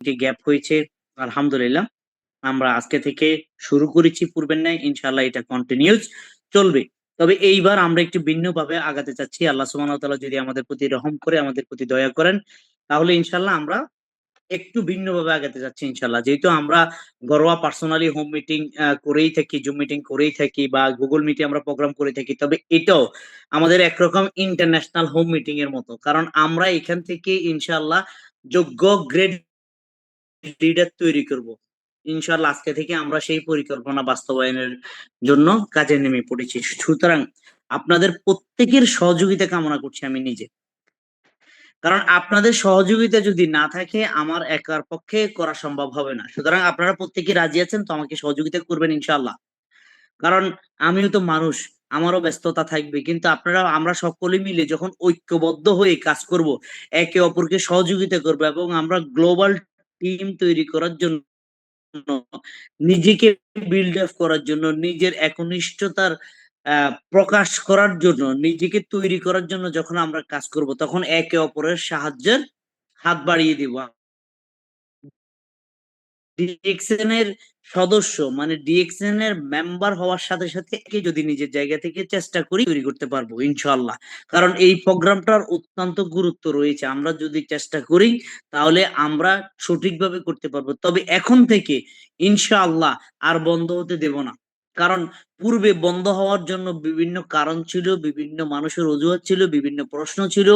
Gap হয়েছে। আলহামদুলিল্লাহ আমরা আজকে থেকে শুরু করেছি পূর্বের ন্যায়, ইনশাআল্লাহ এটা কন্টিনিউস চলবে। তবে এইবার আমরা একটু ভিন্নভাবে আগাতে চাচ্ছি। আল্লাহ সুবহানাহু ওয়া তাআলা যদি আমাদের প্রতি রহম করে, আমাদের প্রতি দয়া করেন, তাহলে ইনশাআল্লাহ আমরা একটু ভিন্নভাবে আগাতে যাচ্ছি ইনশাআল্লাহ। যেহেতু আমরা ঘরোয়া পার্সোনালি হোম মিটিং করেই থাকি, জুম মিটিং করেই থাকি, বা গুগল মিটে আমরা প্রোগ্রাম করে থাকি, তবে এটাও আমাদের একরকম ইন্টারন্যাশনাল হোম মিটিং এর মতো। কারণ আমরা এখান থেকে ইনশাআল্লাহ যোগ্য গ্রেড লিডার তৈরি করব। ইনশাআল্লাহ আজকে থেকে আমরা সেই পরিকল্পনা বাস্তবায়নের জন্য কাজে নেমে পড়েছি। সুতরাং আপনাদের প্রত্যেকের সহযোগিতা কামনা করছি আমি নিজে। কারণ আপনাদের সহযোগিতা যদি না থাকে আমার একার পক্ষে করা সম্ভব হবে না। সুতরাং আপনারা প্রত্যেকে রাজি আছেন তো আমাকে সহযোগিতা করবেন ইনশাআল্লাহ। কারণ আমিও তো মানুষ, আমারও ব্যস্ততা থাকবে, কিন্তু আপনারা আমরা সকলে মিলে যখন ঐক্যবদ্ধ হয়ে কাজ করব, একে অপরকে সহযোগিতা করব, এবং আমরা গ্লোবাল টিম তৈরি করার জন্য, নিজেকে বিল্ড আপ করার জন্য, নিজের একনিষ্ঠতার প্রকাশ করার জন্য, নিজেকে তৈরি করার জন্য যখন আমরা কাজ করব, তখন একে অপরের সাহায্যের হাত বাড়িয়ে দিব। ডিএক্সএন এর সদস্য মানে ডিএক্সএন এর মেম্বার হওয়ার সাথে সাথে একে যদি নিজের জায়গা থেকে চেষ্টা করি তৈরি করতে পারবো ইনশাআল্লাহ। কারণ এই প্রোগ্রামটার অত্যন্ত গুরুত্ব রয়েছে। আমরা যদি চেষ্টা করি তাহলে আমরা সঠিকভাবে করতে পারবো। তবে এখন থেকে ইনশাআল্লাহ আর বন্ধ হতে দেব না। কারণ পূর্বে বন্ধ হওয়ার জন্য বিভিন্ন কারণ ছিল, বিভিন্ন মানুষের অজুহাত ছিল, বিভিন্ন প্রশ্ন ছিল,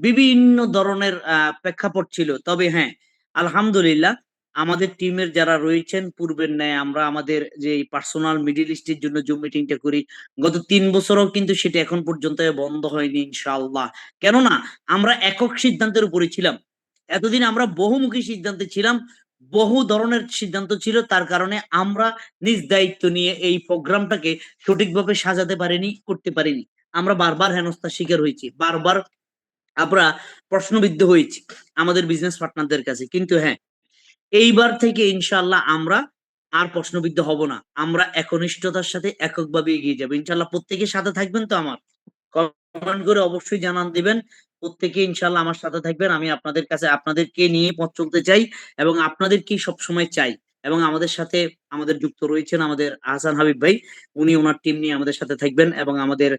বিভিন্ন ধরনের প্রেক্ষাপট ছিল। তবে হ্যাঁ, আলহামদুলিল্লাহ আমাদের টিমের যারা রয়েছেন পূর্বের ন্যায় আমরা আমাদের যে পার্সোনাল মিডিল ইস্টের জন্য জুম মিটিংটা করি, গত 3 বছরও কিন্তু সেটা এখন পর্যন্ত বন্ধ হয়নি ইনশাআল্লাহ। কেননা আমরা একক সিদ্ধান্তের উপরে ছিলাম। এতদিন আমরা বহুমুখী সিদ্ধান্তে ছিলাম, বহু ধরনের সিদ্ধান্ত ছিল, তার কারণে আমরা নিজ দায়িত্ব নিয়ে এই প্রোগ্রামটাকে সঠিকভাবে সাজাতে পারিনি, করতে পারিনি। আমরা বারবার হেনস্থার শিকার হয়েছি, বারবার আমরা প্রশ্নবিদ্ধ হয়েছি আমাদের বিজনেস পার্টনারদের কাছে। কিন্তু হ্যাঁ, এইবার থেকে ইনশাআল্লাহ আমরা আর প্রশ্নবিদ্ধ হব না। আমরা একনিষ্ঠতার সাথে এককভাবে এগিয়ে যাবো ইনশাআল্লাহ। প্রত্যেকের সাথে থাকবেন তো আমার? কমেন্ট করে অবশ্যই জানান দিবেন। প্রত্যেকে ইনশাআল্লাহ আমার সাথে থাকবেন। আমি আপনাদের কাছে আপনাদেরকে নিয়ে পথ চলতে চাই, এবং আপনাদেরকেই সবসময় চাই। এবং আমাদের সাথে আমাদের যুক্ত রয়েছেন আমাদের আহসান হাবিব ভাই। উনি ওনার টিম নিয়ে আমাদের সাথে থাকবেন, এবং আমাদের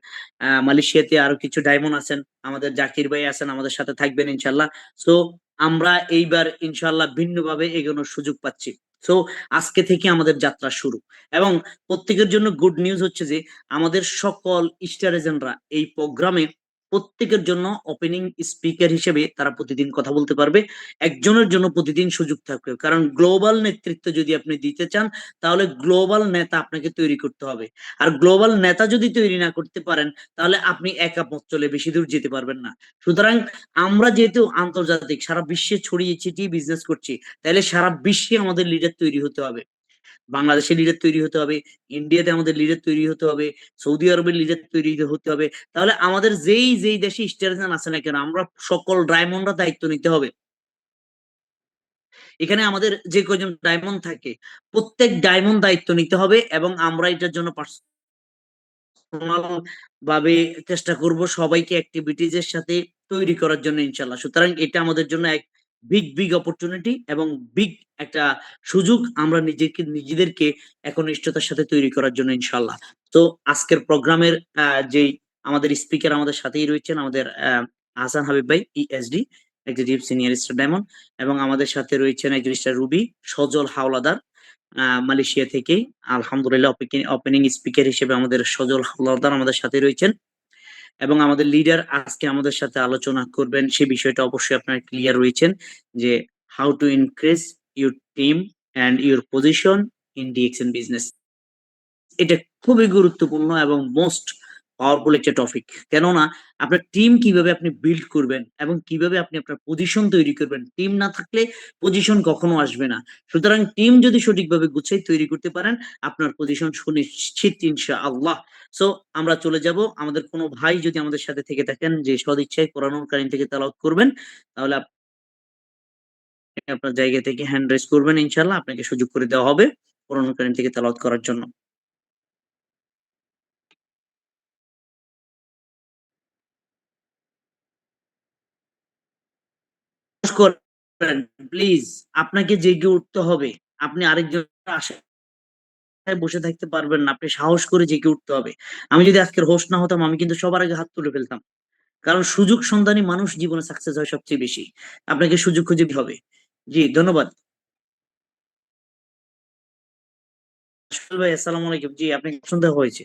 মালয়েশিয়াতে আরো কিছু ডায়মন্ড আছেন, আমাদের জাকির ভাই আছেন, আমাদের সাথে থাকবেন ইনশাআল্লাহ। সো আমরা এইবার ইনশাআল্লাহ ভিন্নভাবে এগোনোর সুযোগ পাচ্ছি। সো আজকে থেকে আমাদের যাত্রা শুরু। এবং প্রত্যেকের জন্য গুড নিউজ হচ্ছে যে আমাদের সকল স্টার এজেন্টরা এই প্রোগ্রামে প্রত্যেকের জন্য ওপেনিং স্পিকার হিসেবে তারা প্রতিদিন কথা বলতে পারবে। একজনের জন্য প্রতিদিন সুযোগ থাকবে। কারণ গ্লোবাল নেতৃত্ব যদি আপনি দিতে চান, তাহলে গ্লোবাল নেতা আপনাকে তৈরি করতে হবে। আর গ্লোবাল নেতা যদি তৈরি না করতে পারেন, তাহলে আপনি একা পথ চলে বেশি দূর যেতে পারবেন না। সুতরাং আমরা যেহেতু আন্তর্জাতিক সারা বিশ্বে ছড়িয়ে ছিটিয়ে বিজনেস করছি, তাহলে সারা বিশ্বে আমাদের লিডার তৈরি হতে হবে। বাংলাদেশের লিডার তৈরি হতে হবে, ইন্ডিয়াতে আমাদের লিডার তৈরি হতে হবে, সৌদি আরবের লিডার তৈরি হতে হবে। তাহলে আমাদের যেই দেশে স্টারজন আছে না কেন, আমরা সকল ডায়মন্ডরা দায়িত্ব নিতে হবে। এখানে আমাদের যে কয়জন ডায়মন্ড থাকে, প্রত্যেক ডায়মন্ড দায়িত্ব নিতে হবে, এবং আমরা এটার জন্য পার্সোনাল ভাবে চেষ্টা করব সবাইকে অ্যাক্টিভিটিজ এর সাথে তৈরি করার জন্য ইনশাল্লাহ। সুতরাং এটা আমাদের জন্য এক বিগ অপরচুনিটি এবং বিগ একটা সুযোগ, আমরা নিজেদেরকে একনিষ্ঠতার সাথে তৈরি করার জন্য ইনশাল্লাহ। তো আজকের প্রোগ্রামের যেই আমাদের স্পিকার আমাদের সাথেই রয়েছেন আমাদের হাসান হাবিব ভাই, ESD executive senior star diamond, এবং আমাদের সাথে রয়েছেন একজন স্টার রুবি সজল হাওলাদার মালয়েশিয়া থেকেই। আলহামদুলিল্লাহ ওপেনিং স্পিকার হিসেবে আমাদের সজল হাওলাদার আমাদের সাথে রয়েছেন, এবং আমাদের লিডার আজকে আমাদের সাথে আলোচনা করবেন সে বিষয়টা অবশ্যই আপনারা ক্লিয়ার রয়েছেন, যে how to increase your team and your position in DXN business. এটা খুবই গুরুত্বপূর্ণ এবং মোস্ট পাওয়ারফুল একটা টপিক। কেননা আপনার টিম কিভাবে আপনি বিল্ড করবেন এবং কিভাবে আপনি আপনার পজিশন তৈরি করবেন। টিম না থাকলে পজিশন কখনো আসবে না। সুতরাং টিম যদি সঠিকভাবে গুছাই তৈরি করতে পারেন, আপনার পজিশন সুনিশ্চিত ইনশাআল্লাহ। সো আমরা চলে যাব। আমাদের কোনো ভাই যদি আমাদের সাথে থেকে থাকেন যে সদিচ্ছায় কোরআনুল কারীম থেকে তেলাওয়াত করবেন, তাহলে আপনি আপনার জায়গা থেকে হ্যান্ড রেইজ করবেন ইনশাআল্লাহ। আপনাকে সুযোগ করে দেওয়া হবে কোরআনুল কারীম থেকে তেলাওয়াত করার জন্য। প্লিজ, আপনাকে জেগে উঠতে হবে। আপনি আরেকজন আশায় বসে থাকতে পারবেন না, আপনি সাহস করে জেগে উঠতে হবে। আমি যদি আজকের হোস্ট না হতাম, আমি কিন্তু সবার আগে হাত তুলে ফেলতাম। কারণ সুযোগ সন্ধানী মানুষ জীবনে সাকসেস হয় সবচেয়ে বেশি। আপনাকে সুযোগ খুঁজে দিতে হবে। জি, ধন্যবাদ। আসল ভাই, আসসালামু আলাইকুম। জি, আপনি সন্দেহ হয়েছে।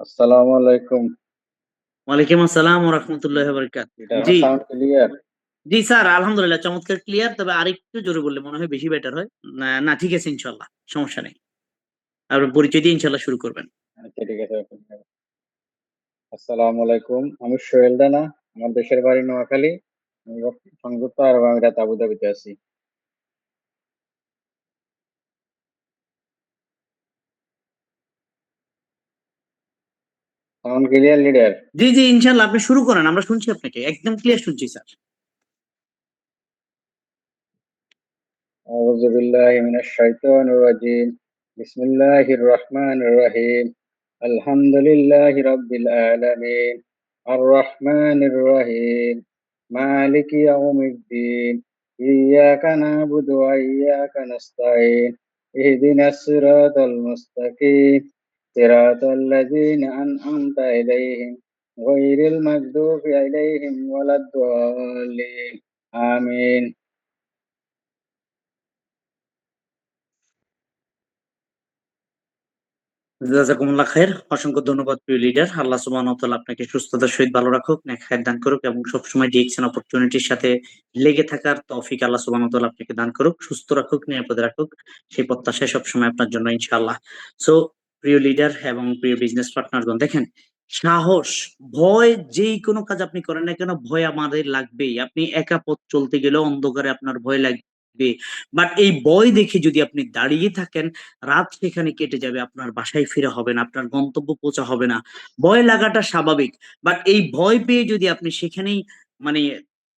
আসসালামু আলাইকুম। ওয়ালাইকুম আসসালাম ওয়া রাহমাতুল্লাহি ওয়া বারাকাতুহু। এটা আমার জি, সাউন্ড ক্লিয়ার? জি স্যার, আলহামদুলিল্লাহ চমৎকার ক্লিয়ার। তবে আরেকটু জোরে বললে মনে হয় বেশি বেটার হয়। না, না, ঠিক আছে ইনশাআল্লাহ। সমস্যা নেই। আপনি পরিচয় দিয়ে ইনশাআল্লাহ শুরু করবেন। আচ্ছা, ঠিক আছে। আসসালামু আলাইকুম। আমি সোহেল রানা। আমার দেশের বাড়ি নোয়াখালী। আমি সংযুক্ত আরব আমিরাত আবুধাবিতে আছি। Sound clear leader? জি, জি, ইনশাআল্লাহ আপনি শুরু করেন। আমরা শুনছি আপনাকে। একদম ক্লিয়ার শুনছি স্যার। আউযু বিল্লাহি মিনাশ শাইতানির রাজিম। বিসমিল্লাহির রহমানির রহিম। আলহামদুলিল্লাহি রাব্বিল আলামিন। আর রহমানির রহিম। মালিকি ইয়াউমিদ্দিন। ইয়াকা না'বুদু ওয়া ইয়াকা নাস্তাঈন। ইহদিনাস সিরাতাল মুস্তাকিম। সিরাতাল লাযীনা আন'আমতা আলাইহিম গায়রিল মাগদুবি আলাইহিম ওয়ালাদ-দাল্লিন। আমিন। জাযাকুমুল্লাহ খাইর। অসংখ্য ধন্যবাদ প্রিয় লিডার। আল্লাহ সুবহানাহু ওয়া তাআলা আপনাকে সুস্থতার সহিত ভালো রাখুক, নেক খায়ের দান করুক এবং সবসময় ডিএকশন অপরচুনিটির সাথে লেগে থাকার তৌফিক আল্লাহ সুবহানাহু ওয়া তাআলা আপনাকে দান করুক, সুস্থ রাখুক, নিরাপদে রাখুক। সেই প্রত্যাশায় সবসময় আপনার জন্য ইনশাআল্লাহ। সো প্রিয় লিডার এবং প্রিয় বিজনেস পার্টনারগণ, দেখেন, সাহস, ভয়, যেই কোনো কাজ আপনি করেন না কেন, ভয় আমাদের লাগবেই। আপনি একা পথ চলতে গেলেও অন্ধকারে আপনার ভয় লাগবে। বাট এই ভয় দেখে যদি আপনি দাঁড়িয়ে থাকেন, রাত সেখানে কেটে যাবে, আপনার বাসায় ফেরা হবে না, আপনার গন্তব্য পৌঁছা হবে না। ভয় লাগাটা স্বাভাবিক। বাট এই ভয় পেয়ে যদি আপনি সেখানেই মানে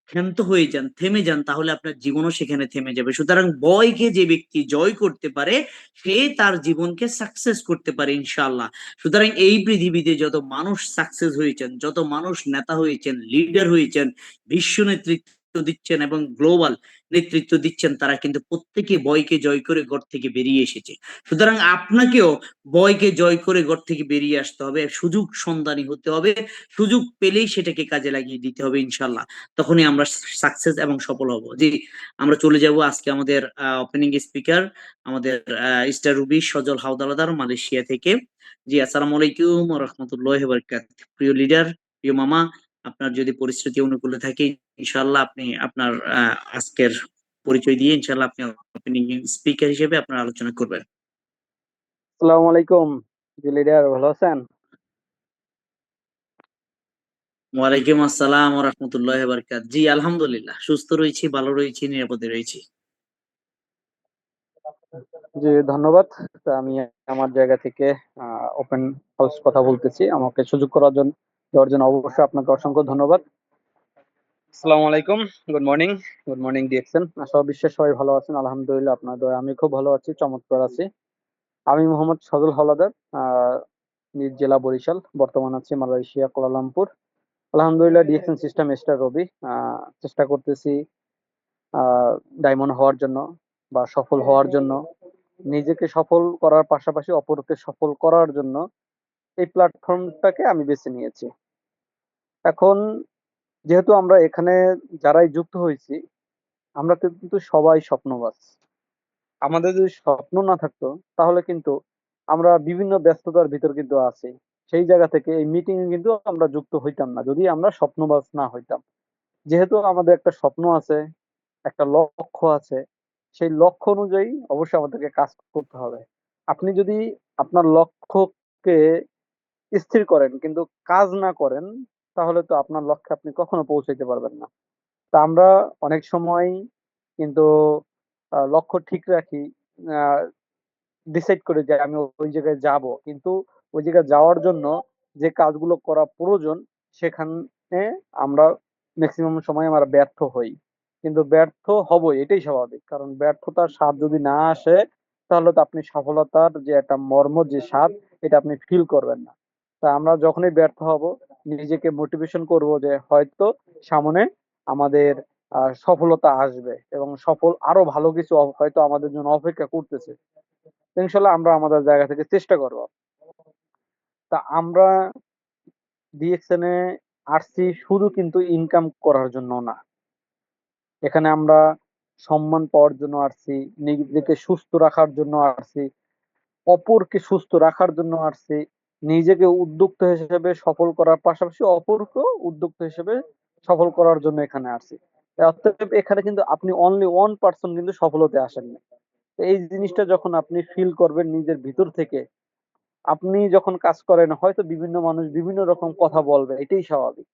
ক্ষান্ত হয়ে যান, থেমে যান, তাহলে আপনার জীবনও সেখানে থেমে যাবে। সুতরাং ভয়কে যে ব্যক্তি জয় করতে পারে, সে তার জীবনকে সাকসেস করতে পারে ইনশাআল্লাহ। সুতরাং এই পৃথিবীতে যত মানুষ সাকসেস হয়েছেন, যত মানুষ নেতা হয়েছেন, লিডার হয়েছেন, বিশ্ব নেতৃত্ব দিচ্ছেন এবং গ্লোবাল নেতৃত্ব দিচ্ছেন, তারা কিন্তু প্রত্যেকে ভয়কে জয় করে ঘর থেকে বেরিয়ে এসেছে। সুতরাং আপনাকেও ভয়কে জয় করে ঘর থেকে বেরিয়ে আসতে হবে, সুযোগ সন্ধানী হতে হবে। সুযোগ পেলেই সেটাকে কাজে লাগিয়ে দিতে হবে ইনশাল্লাহ। তখনই আমরা সাকসেস এবং সফল হব। জি, আমরা চলে যাব আজকে আমাদের ওপেনিং স্পিকার, আমাদের স্টার রুবি সজল হাওদালাদার, মালয়েশিয়া থেকে। জি, আসসালামু আলাইকুম ওয়া রাহমাতুল্লাহি ওয়া বারাকাতুহু। প্রিয় লিডার, প্রিয় মামা, আপনার যদি পরিস্থিতি অনুকূলে থাকে, ইনশাআল্লাহ আপনি আপনার আজকের পরিচয় দিয়ে ইনশাআল্লাহ আপনি ওপেনিং স্পিকার হিসেবে আপনার আলোচনা করবেন। আসসালামু আলাইকুম। জি লিডার, ভালো আছেন? ওয়ালাইকুম আসসালাম ওয়া রাহমাতুল্লাহি ওয়া বারাকাতুহু। জি, আলহামদুলিল্লাহ সুস্থ রয়েছি, ভালো রয়েছি, নিরাপদে রয়েছি। জি ধন্যবাদ। তো আমি আমার জায়গা থেকে ওপেন হাউস কথা বলতেছি। আমাকে সুযোগ দেওয়ার জন্য অবশ্যই আপনাকে অসংখ্য ধন্যবাদ। আসসালামু আলাইকুম। Good morning. Good morning DXN. আশা করি বিশ্বের সবাই ভালো আছেন। আলহামদুলিল্লাহ আপনার দয়ায় আমি খুব ভালো আছি, চমৎকার আছি। আমি মোহাম্মদ সজল হাওলাদার, নিজ জেলা বরিশাল। বর্তমান আছি মালয়েশিয়া কুয়ালালামপুর। আলহামদুলিল্লাহ ডিএক্সএন সিস্টেম স্টার রবি। চেষ্টা করতেছি ডায়মন্ড হওয়ার জন্য বা সফল হওয়ার জন্য, নিজেকে সফল করার পাশাপাশি অপরকে সফল করার জন্য এই প্ল্যাটফর্মটাকে আমি বেছে নিয়েছি। এখন যেহেতু আমরা এখানে যারাই যুক্ত হয়েছি, আমরা কিন্তু সবাই স্বপ্নবাজ। আমাদের যদি স্বপ্ন না থাকতো, তাহলে কিন্তু আমরা বিভিন্ন ব্যস্ততার ভিতর কিন্তু আছি। সেই জায়গা থেকে এই মিটিং এ কিন্তু আমরা যুক্ত হইতাম না, যদি আমরা স্বপ্নবাজ না হইতাম। যেহেতু আমাদের একটা স্বপ্ন আছে, একটা লক্ষ্য আছে, সেই লক্ষ্য অনুযায়ী অবশ্যই আমাদেরকে কাজ করতে হবে। আপনি যদি আপনার লক্ষ্যকে স্থির করেন কিন্তু কাজ না করেন, তাহলে তো আপনার লক্ষ্যে আপনি কখনো পৌঁছাইতে পারবেন না। তা আমরা অনেক সময় কিন্তু লক্ষ্য ঠিক রাখি, আহ ডিসাইড করি যে আমি ওই জায়গায় যাব, কিন্তু ওই জায়গায় যাওয়ার জন্য যে কাজগুলো করা প্রয়োজন, সেখানে আমরা ম্যাক্সিমাম সময় আমরা ব্যর্থ হই। কিন্তু ব্যর্থ হবই, এটাই স্বাভাবিক। কারণ ব্যর্থতার স্বাদ যদি না আসে, তাহলে তো আপনি সফলতার যে একটা মর্ম, যে স্বাদ, এটা আপনি ফিল করবেন না। তা আমরা যখনই ব্যর্থ হব, নিজেকে মোটিভেশন করব যে হয়তো সামনে আমাদের সফলতা আসবে এবং আরো ভালো কিছু হয়তো আমাদের জন্য অপেক্ষা করতেছে। ইনশাল্লাহ আমরা আমাদের জায়গা থেকে চেষ্টা করব। তা আমরা ডিএক্সএন এ আসছি শুধু কিন্তু ইনকাম করার জন্য না। এখানে আমরা সম্মান পাওয়ার জন্য আসছি, নিজেকে সুস্থ রাখার জন্য আসছি, অপরকে সুস্থ রাখার জন্য আসছি, নিজেকে উদ্যোক্তা হিসেবে সফল করার পাশাপাশি অপরকেও উদ্যোক্তা হিসেবে সফল করার জন্য এখানে আসছি। অতএব এখানে কিন্তু আপনি অনলি ওয়ান পার্সন কিন্তু সফল হতে আসেন না। এই জিনিসটা যখন আপনি ফিল করবেন নিজের ভিতর থেকে, আপনি যখন কাজ করেন হয়তো বিভিন্ন মানুষ বিভিন্ন রকম কথা বলবে, এটাই স্বাভাবিক।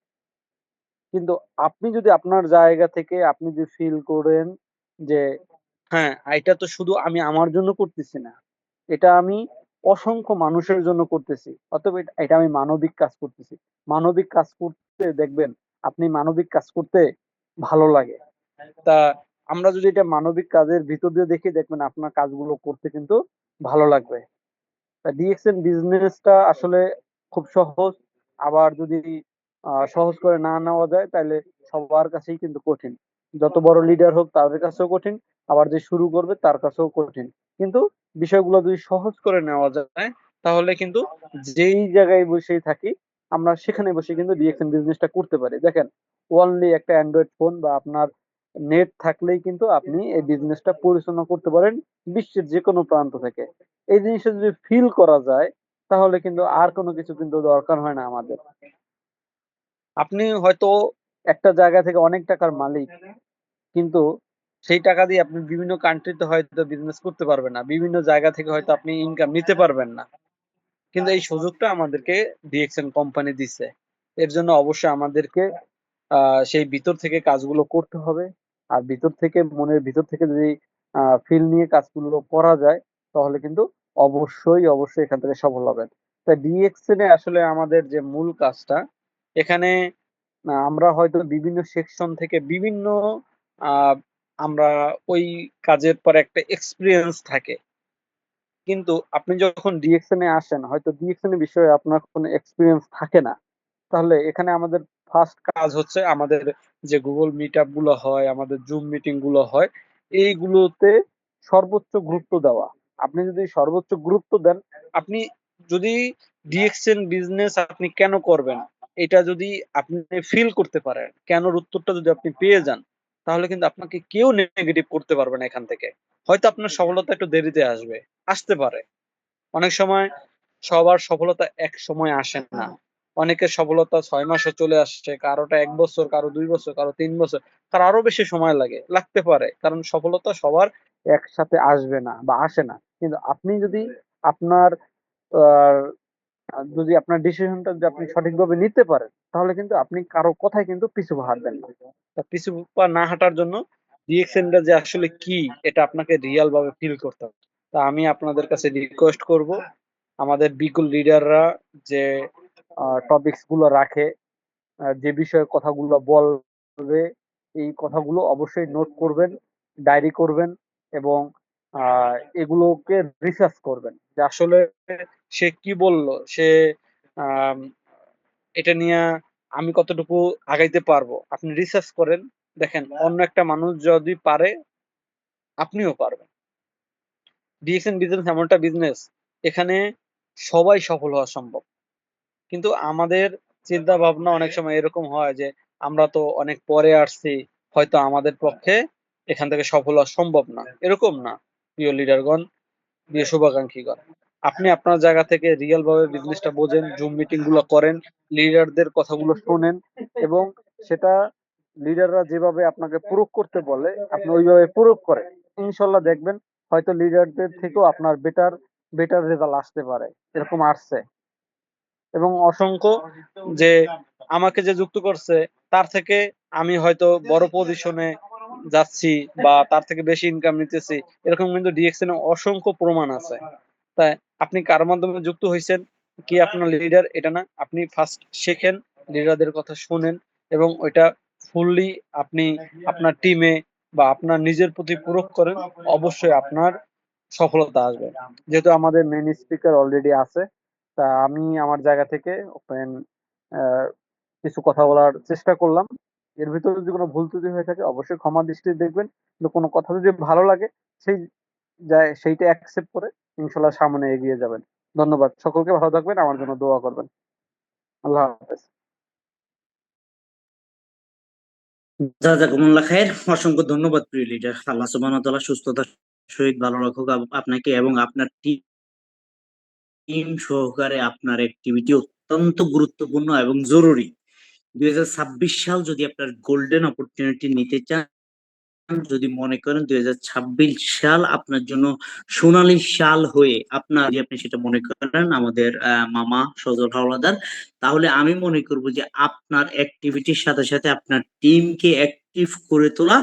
কিন্তু আপনি যদি আপনার জায়গা থেকে আপনি যদি ফিল করেন যে হ্যাঁ, এটা তো শুধু আমি আমার জন্য করতেছি না, এটা আমি অসংখ্য মানুষের জন্য করতেছি, অতএব এটা আমি মানবিক কাজ করতেছি। মানবিক কাজ করতে দেখবেন আপনি মানবিক কাজ করতে ভালো লাগে। তা আমরা যদি এটা মানবিক কাজের ভিতর দিয়ে দেখি, দেখবেন আপনার কাজগুলো করতে কিন্তু ভালো লাগবে। ডিএক্সএন বিজনেসটা আসলে খুব সহজ। আবার যদি সহজ করে না নেওয়া যায় তাহলে সবার কাছেই কিন্তু কঠিন। যত বড় লিডার হোক তাদের কাছেও কঠিন, আবার যে শুরু করবে তার কাছেও কঠিন। কিন্তু বিষয়গুলো যদি সহজ করে নেওয়া যায় তাহলে কিন্তু যেই জায়গায় বসেই থাকি আমরা সেখানে বসে কিন্তু ডিএক্সএন বিজনেসটা করতে পারি। দেখেন, অনলি একটা অ্যান্ড্রয়েড ফোন বা আপনার নেট থাকলেই কিন্তু আপনি এই বিজনেসটা পরিচালনা করতে পারেন বিশ্বের যে কোনো প্রান্ত থেকে। এই জিনিসটা যদি ফিল করা যায় তাহলে কিন্তু আর কোনো কিছু কিন্তু দরকার হয় না আমাদের। আপনি হয়তো একটা জায়গা থেকে অনেক টাকার মালিক, কিন্তু সেই টাকা দিয়ে আপনি বিভিন্ন কান্ট্রিতে হয়তো বিজনেস করতে পারবেন না, বিভিন্ন জায়গা থেকে হয়তো আপনি ইনকাম নিতে পারবেন না। কিন্তু এই সুযোগটা আমাদেরকে ডিএক্সএন কোম্পানি দিচ্ছে। এর জন্য অবশ্যই আমাদেরকে সেই ভিতর থেকে কাজগুলো করতে হবে। আর ভিতর থেকে মনের ভিতর থেকে যদি ফিল নিয়ে কাজগুলো করা যায় তাহলে কিন্তু অবশ্যই এখান থেকে সফল হবেন। তাই ডিএক্সএন এ আসলে আমাদের যে মূল কাজটা, এখানে আমরা হয়তো বিভিন্ন সেকশন থেকে বিভিন্ন আহ, আমরা ওই কাজের পর একটা এক্সপিরিয়েন্স থাকে। কিন্তু আপনি যখন ডিএক্সএন এ আসেন হয়তো ডিএক্সএন এর বিষয়ে আপনার কোনো এক্সপিরিয়েন্স থাকে না। তাহলে এখানে আমাদের ফার্স্ট কাজ হচ্ছে আমাদের যে গুগল মিট আপ গুলো হয়, আমাদের জুম মিটিং গুলো হয়, এইগুলোতে সর্বোচ্চ গুরুত্ব দেওয়া। আপনি যদি সর্বোচ্চ গুরুত্ব দেন, আপনি যদি ডিএক্সএন বিজনেস আপনি কেন করবেন এটা যদি আপনি ফিল করতে পারেন, কেনর উত্তরটা যদি আপনি পেয়ে যান, তাহলে কিন্তু আপনাকে কেউ নেগেটিভ করতে পারবে না এখান থেকে। হয়তো আপনার সফলতা একটু দেরিতে আসতে পারে। অনেক সময় সবার সফলতা এক সময় আসে না। অনেকের সফলতা ৬ মাসে চলে আসছে, কারোটা ১ বছর, কারো ২ বছর, কারো ৩ বছর, কারো আরো বেশি সময় লাগতে পারে। কারণ সফলতা সবার একসাথে আসবে না বা আসে না। কিন্তু আপনি যদি আপনার আ যদি আপনার ডিসিশনটা যদি আপনি সঠিকভাবে নিতে পারেন, তাহলে কিন্তু আপনি কারো কথায় কিন্তু পিছু হাঁটবেন না। তা পিছু পা না হাঁটার জন্য ডিএক্সএন টা যে আসলে কি এটা আপনাকে রিয়াল ভাবে ফিল করতে হবে। তা আমি আপনাদের কাছে রিকোয়েস্ট করব, আমাদের বিগুল লিডাররা যে টপিকস গুলো রাখে, যে বিষয়ে কথাগুলো বলবে, এই কথাগুলো অবশ্যই নোট করবেন, ডায়েরি করবেন এবং এগুলোকে রিসার্চ করবেন যে আসলে সে কি বললো, সে আম, এটা নিয়ে আমি কতটুকু আগাইতে পারবো। আপনি রিসার্চ করেন, দেখেন অন্য একটা মানুষ যদি পারে আপনিও পারবেন। ডিএক্সএন বিজনেস এমন একটা বিজনেস, এখানে সবাই সফল হওয়া সম্ভব। কিন্তু আমাদের চিন্তা ভাবনা অনেক সময় এরকম হয় যে আমরা তো অনেক পরে আসছি, হয়তো আমাদের পক্ষে এখান থেকে সফল হওয়া সম্ভব না। এরকম না প্রিয় লিডারগণ, প্রিয় শুভাকাঙ্ক্ষীগণ। আপনি আপনার জায়গা থেকে রিয়েল ভাবে বিজনেসটা বোঝেন, জুম মিটিং গুলো করেন, লিডারদের কথাগুলো শোনেন এবং সেটা লিডাররা যেভাবে আপনাকে প্রয়োগ করতে বলে আপনি ওইভাবে প্রয়োগ করেন। ইনশাল্লাহ দেখবেন হয়তো লিডারদের থেকেও আপনার বেটার রেজাল্ট আসতে পারে। এরকম আসছে এবং অসংখ্য যে আমাকে যে যুক্ত করছে তার থেকে আমি হয়তো বড় পজিশনে যাচ্ছি বা তার থেকে বেশি ইনকাম নিতেছি, এরকম কিন্তু ডিএক্সএন এ অসংখ্য প্রমাণ আছে। তাই আপনি কার মাধ্যমে যুক্ত হয়েছেন, কি আপনার লিডার এটা না, আপনি ফার্স্ট শেখেন, লিডারদের কথা শুনেন এবং ওইটা ফুললি আপনি আপনার টিমে বা আপনার নিজের প্রতি প্রয়োগ করেন, অবশ্যই আপনার সফলতা আসবে। যেহেতু আমাদের মেইন স্পিকার অলরেডি আছে, তা আমি আমার জায়গা থেকে ওপেন কিছু কথা বলার চেষ্টা করলাম। এর ভিতরে যদি কোনো ভুল ত্রুটি হয়ে থাকে অবশ্যই ক্ষমা দৃষ্টিতে দেখবেন। কিন্তু কোনো কথা যদি ভালো লাগে সেই সেইটা অ্যাকসেপ্ট করে ইনশাল্লাহ সামনে এগিয়ে যাবেন। ধন্যবাদ। সকলকে ভালো থাকবেন। আমার জন্য দোয়া করবেন। আল্লাহ হাফেজ। জাযাকুমুল্লাহ খায়ের। অসংখ্য ধন্যবাদ প্রিয় লিডার। আল্লাহ সুবহানাহু ওয়া তাআলা সুস্থতার সহিত ভালো রাখুক আপনাকে এবং আপনার টিম সহকারে। আপনার অ্যাক্টিভিটি অত্যন্ত গুরুত্বপূর্ণ এবং জরুরি। 2026 সাল যদি আপনার গোল্ডেন অপরচুনিটি নিতে চান, যদি মনে করেন 2026 সাল আপনার জন্য সোনালী সাল হয়ে আপনার, যদি আপনি সেটা মনে করেন আমাদের মামা সজল হাওলাদার, তাহলে আমি মনে করব যে আপনার অ্যাক্টিভিটির সাথে সাথে আপনার টিমকে অ্যাক্টিভ করে তোলা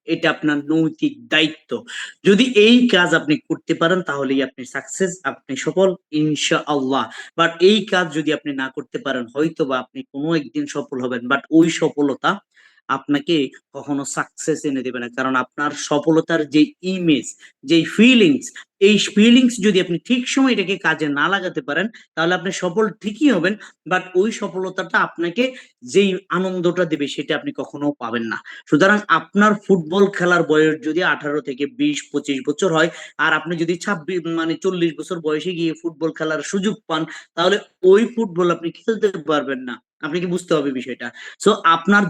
এটা আপনার নৈতিক দায়িত্ব। যদি এই কাজ আপনি করতে পারেন তাহলেই আপনি সাকসেস, আপনি সফল ইনশাআল্লাহ। বাট এই কাজ যদি আপনি না করতে পারেন হয়তো বা আপনি কোনো একদিন সফল হবেন, বাট ওই সফলতা আপনাকে কখনো সাকসেস এনে দেবে না। কারণ আপনার সফলতার যে ইমেজ, যে ফিলিংস, এই ফিলিংস যদি আপনি ঠিক সময় এটাকে কাজে না লাগাতে পারেন তাহলে আপনি সফল ঠিকই হবেন, বাট ওই সফলতাটা আপনাকে যেই আনন্দটা দেবে সেটা আপনি কখনো পাবেন না। সুতরাং আপনার ফুটবল খেলার বয়স যদি 18 থেকে 20-25 বছর হয়, আর আপনি যদি 26 মানে 40 বছর বয়সে গিয়ে ফুটবল খেলার সুযোগ পান, তাহলে ওই ফুটবল আপনি খেলতে পারবেন না। আপনি কি বুঝতে হবে বিষয়টা? সো আপনার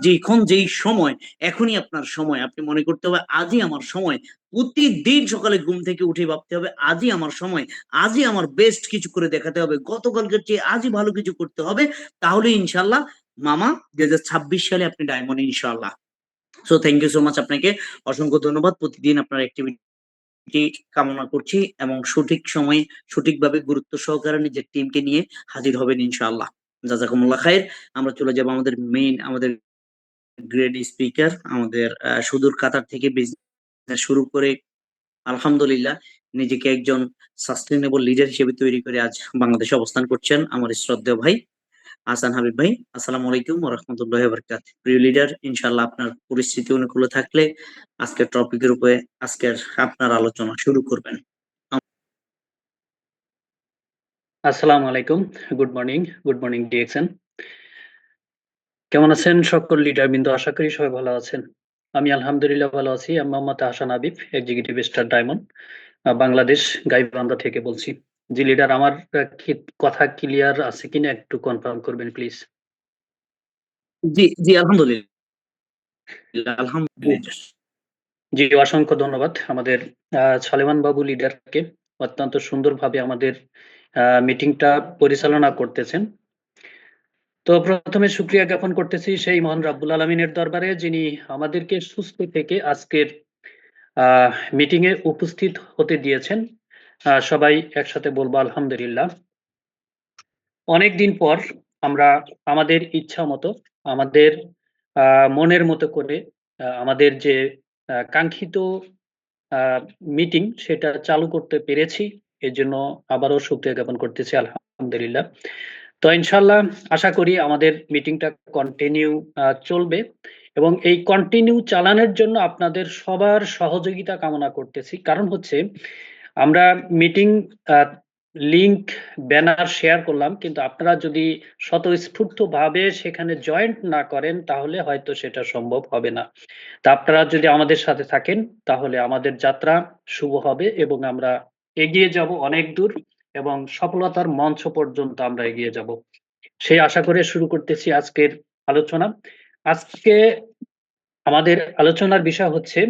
যেই সময়, এখনই আপনার সময়। আপনি মনে করতে হবে আজই আমার সময়। প্রতিদিন সকালে ঘুম থেকে উঠে ভাবতে হবে আজই আমার সময়, আজই আমার বেস্ট কিছু করে দেখাতে হবে, গতকালকের চেয়ে আজই ভালো কিছু করতে হবে। তাহলে ইনশাল্লাহ মামা 2026 সালে আপনি ডায়মন্ড ইনশাল্লাহ। So thank you so much আপনাকে। অসংখ্য ধন্যবাদ। প্রতিদিন আপনার অ্যাক্টিভিটি কামনা করছি এবং সঠিক সময়ে সঠিকভাবে গুরুত্ব সহকারে নিজের টিমকে নিয়ে হাজির হবেন ইনশাআল্লাহ। জাযাকুমুল্লাহ খাইর। আমরা চলে যাব আমাদের মেইন, আমাদের গ্রেট স্পিকার, আমাদের সুদূর কাতার থেকে বিজনেস শুরু করে আলহামদুলিল্লাহ নিজেকে একজন সাস্টেনেবল লিডার হিসেবে তৈরি করে আজ বাংলাদেশে অবস্থান করছেন আমার শ্রদ্ধেয় ভাই হাসান হাবিব ভাই। আসসালামু আলাইকুম ওয়া রাহমাতুল্লাহি ওয়া বারাকাতুহু। প্রিয় লিডার, ইনশাআল্লাহ আপনার পরিস্থিতি অনুকূল থাকলে আজকের টপিকের উপরে আজকের আপনার আলোচনা শুরু করবেন। আসসালামু আলাইকুম। Good morning DXN. কেমন আছেন সকল লিডারবৃন্দ? আশা করি সবাই ভালো আছেন। আমি আলহামদুলিল্লাহ ভালো আছি। আমি Mohammad Hasan Habib, executive star diamond, Bangladesh, Gaibandha থেকে বলছি। জি লিডার, আমার কথা ক্লিয়ার আছে কিনা একটু কনফার্ম করবেন প্লিজ। জি জি, আলহামদুলিল্লাহ আলহামদুলিল্লাহ। জি, অসংখ্য ধন্যবাদ আমাদের সালেমান বাবু লিডারকে। অত্যন্ত সুন্দরভাবে আমাদের মিটিংটা পরিচালনা করতেছেন। তো প্রথমে শুকরিয়া জ্ঞাপন করতেছি সেই মহান রাব্বুল আলামিনের দরবারে, যিনি আমাদেরকে সুস্থ থেকে আজকের মিটিং এ উপস্থিত হতে দিয়েছেন। সবাই একসাথে বলবো আলহামদুলিল্লাহ। অনেকদিন পর আমরা আমাদের ইচ্ছা মতো, আমাদের মনের মতো করে আমাদের যে কাঙ্ক্ষিত মিটিং সেটা চালু করতে পেরেছি। এজন্য আবারও শুকরিয়া জ্ঞাপন করতেছি আলহামদুলিল্লাহ। তো ইনশাআল্লাহ আশা করি আমাদের মিটিংটা কন্টিনিউ চলবে এবং এই কন্টিনিউ চালানোর জন্য আপনাদের সবার সহযোগিতা কামনা করতেছি। কারণ হচ্ছে আমরা মিটিং আ লিংক, ব্যানার শেয়ার করলাম, কিন্তু আপনারা যদি স্বতঃস্ফূর্তভাবে সেখানে জয়েন্ট না করেন তাহলে হয়তো সেটা সম্ভব হবে না। তা আপনারা যদি আমাদের সাথে থাকেন তাহলে আমাদের যাত্রা শুভ হবে এবং আমরা এগিয়ে যাব অনেক দূর এবং সফলতার মঞ্চ পর্যন্ত আমরা এগিয়ে যাব। সেই আশা করে শুরু করতেছি আজকের আলোচনা। আজকে আমাদের আলোচনার বিষয় হচ্ছে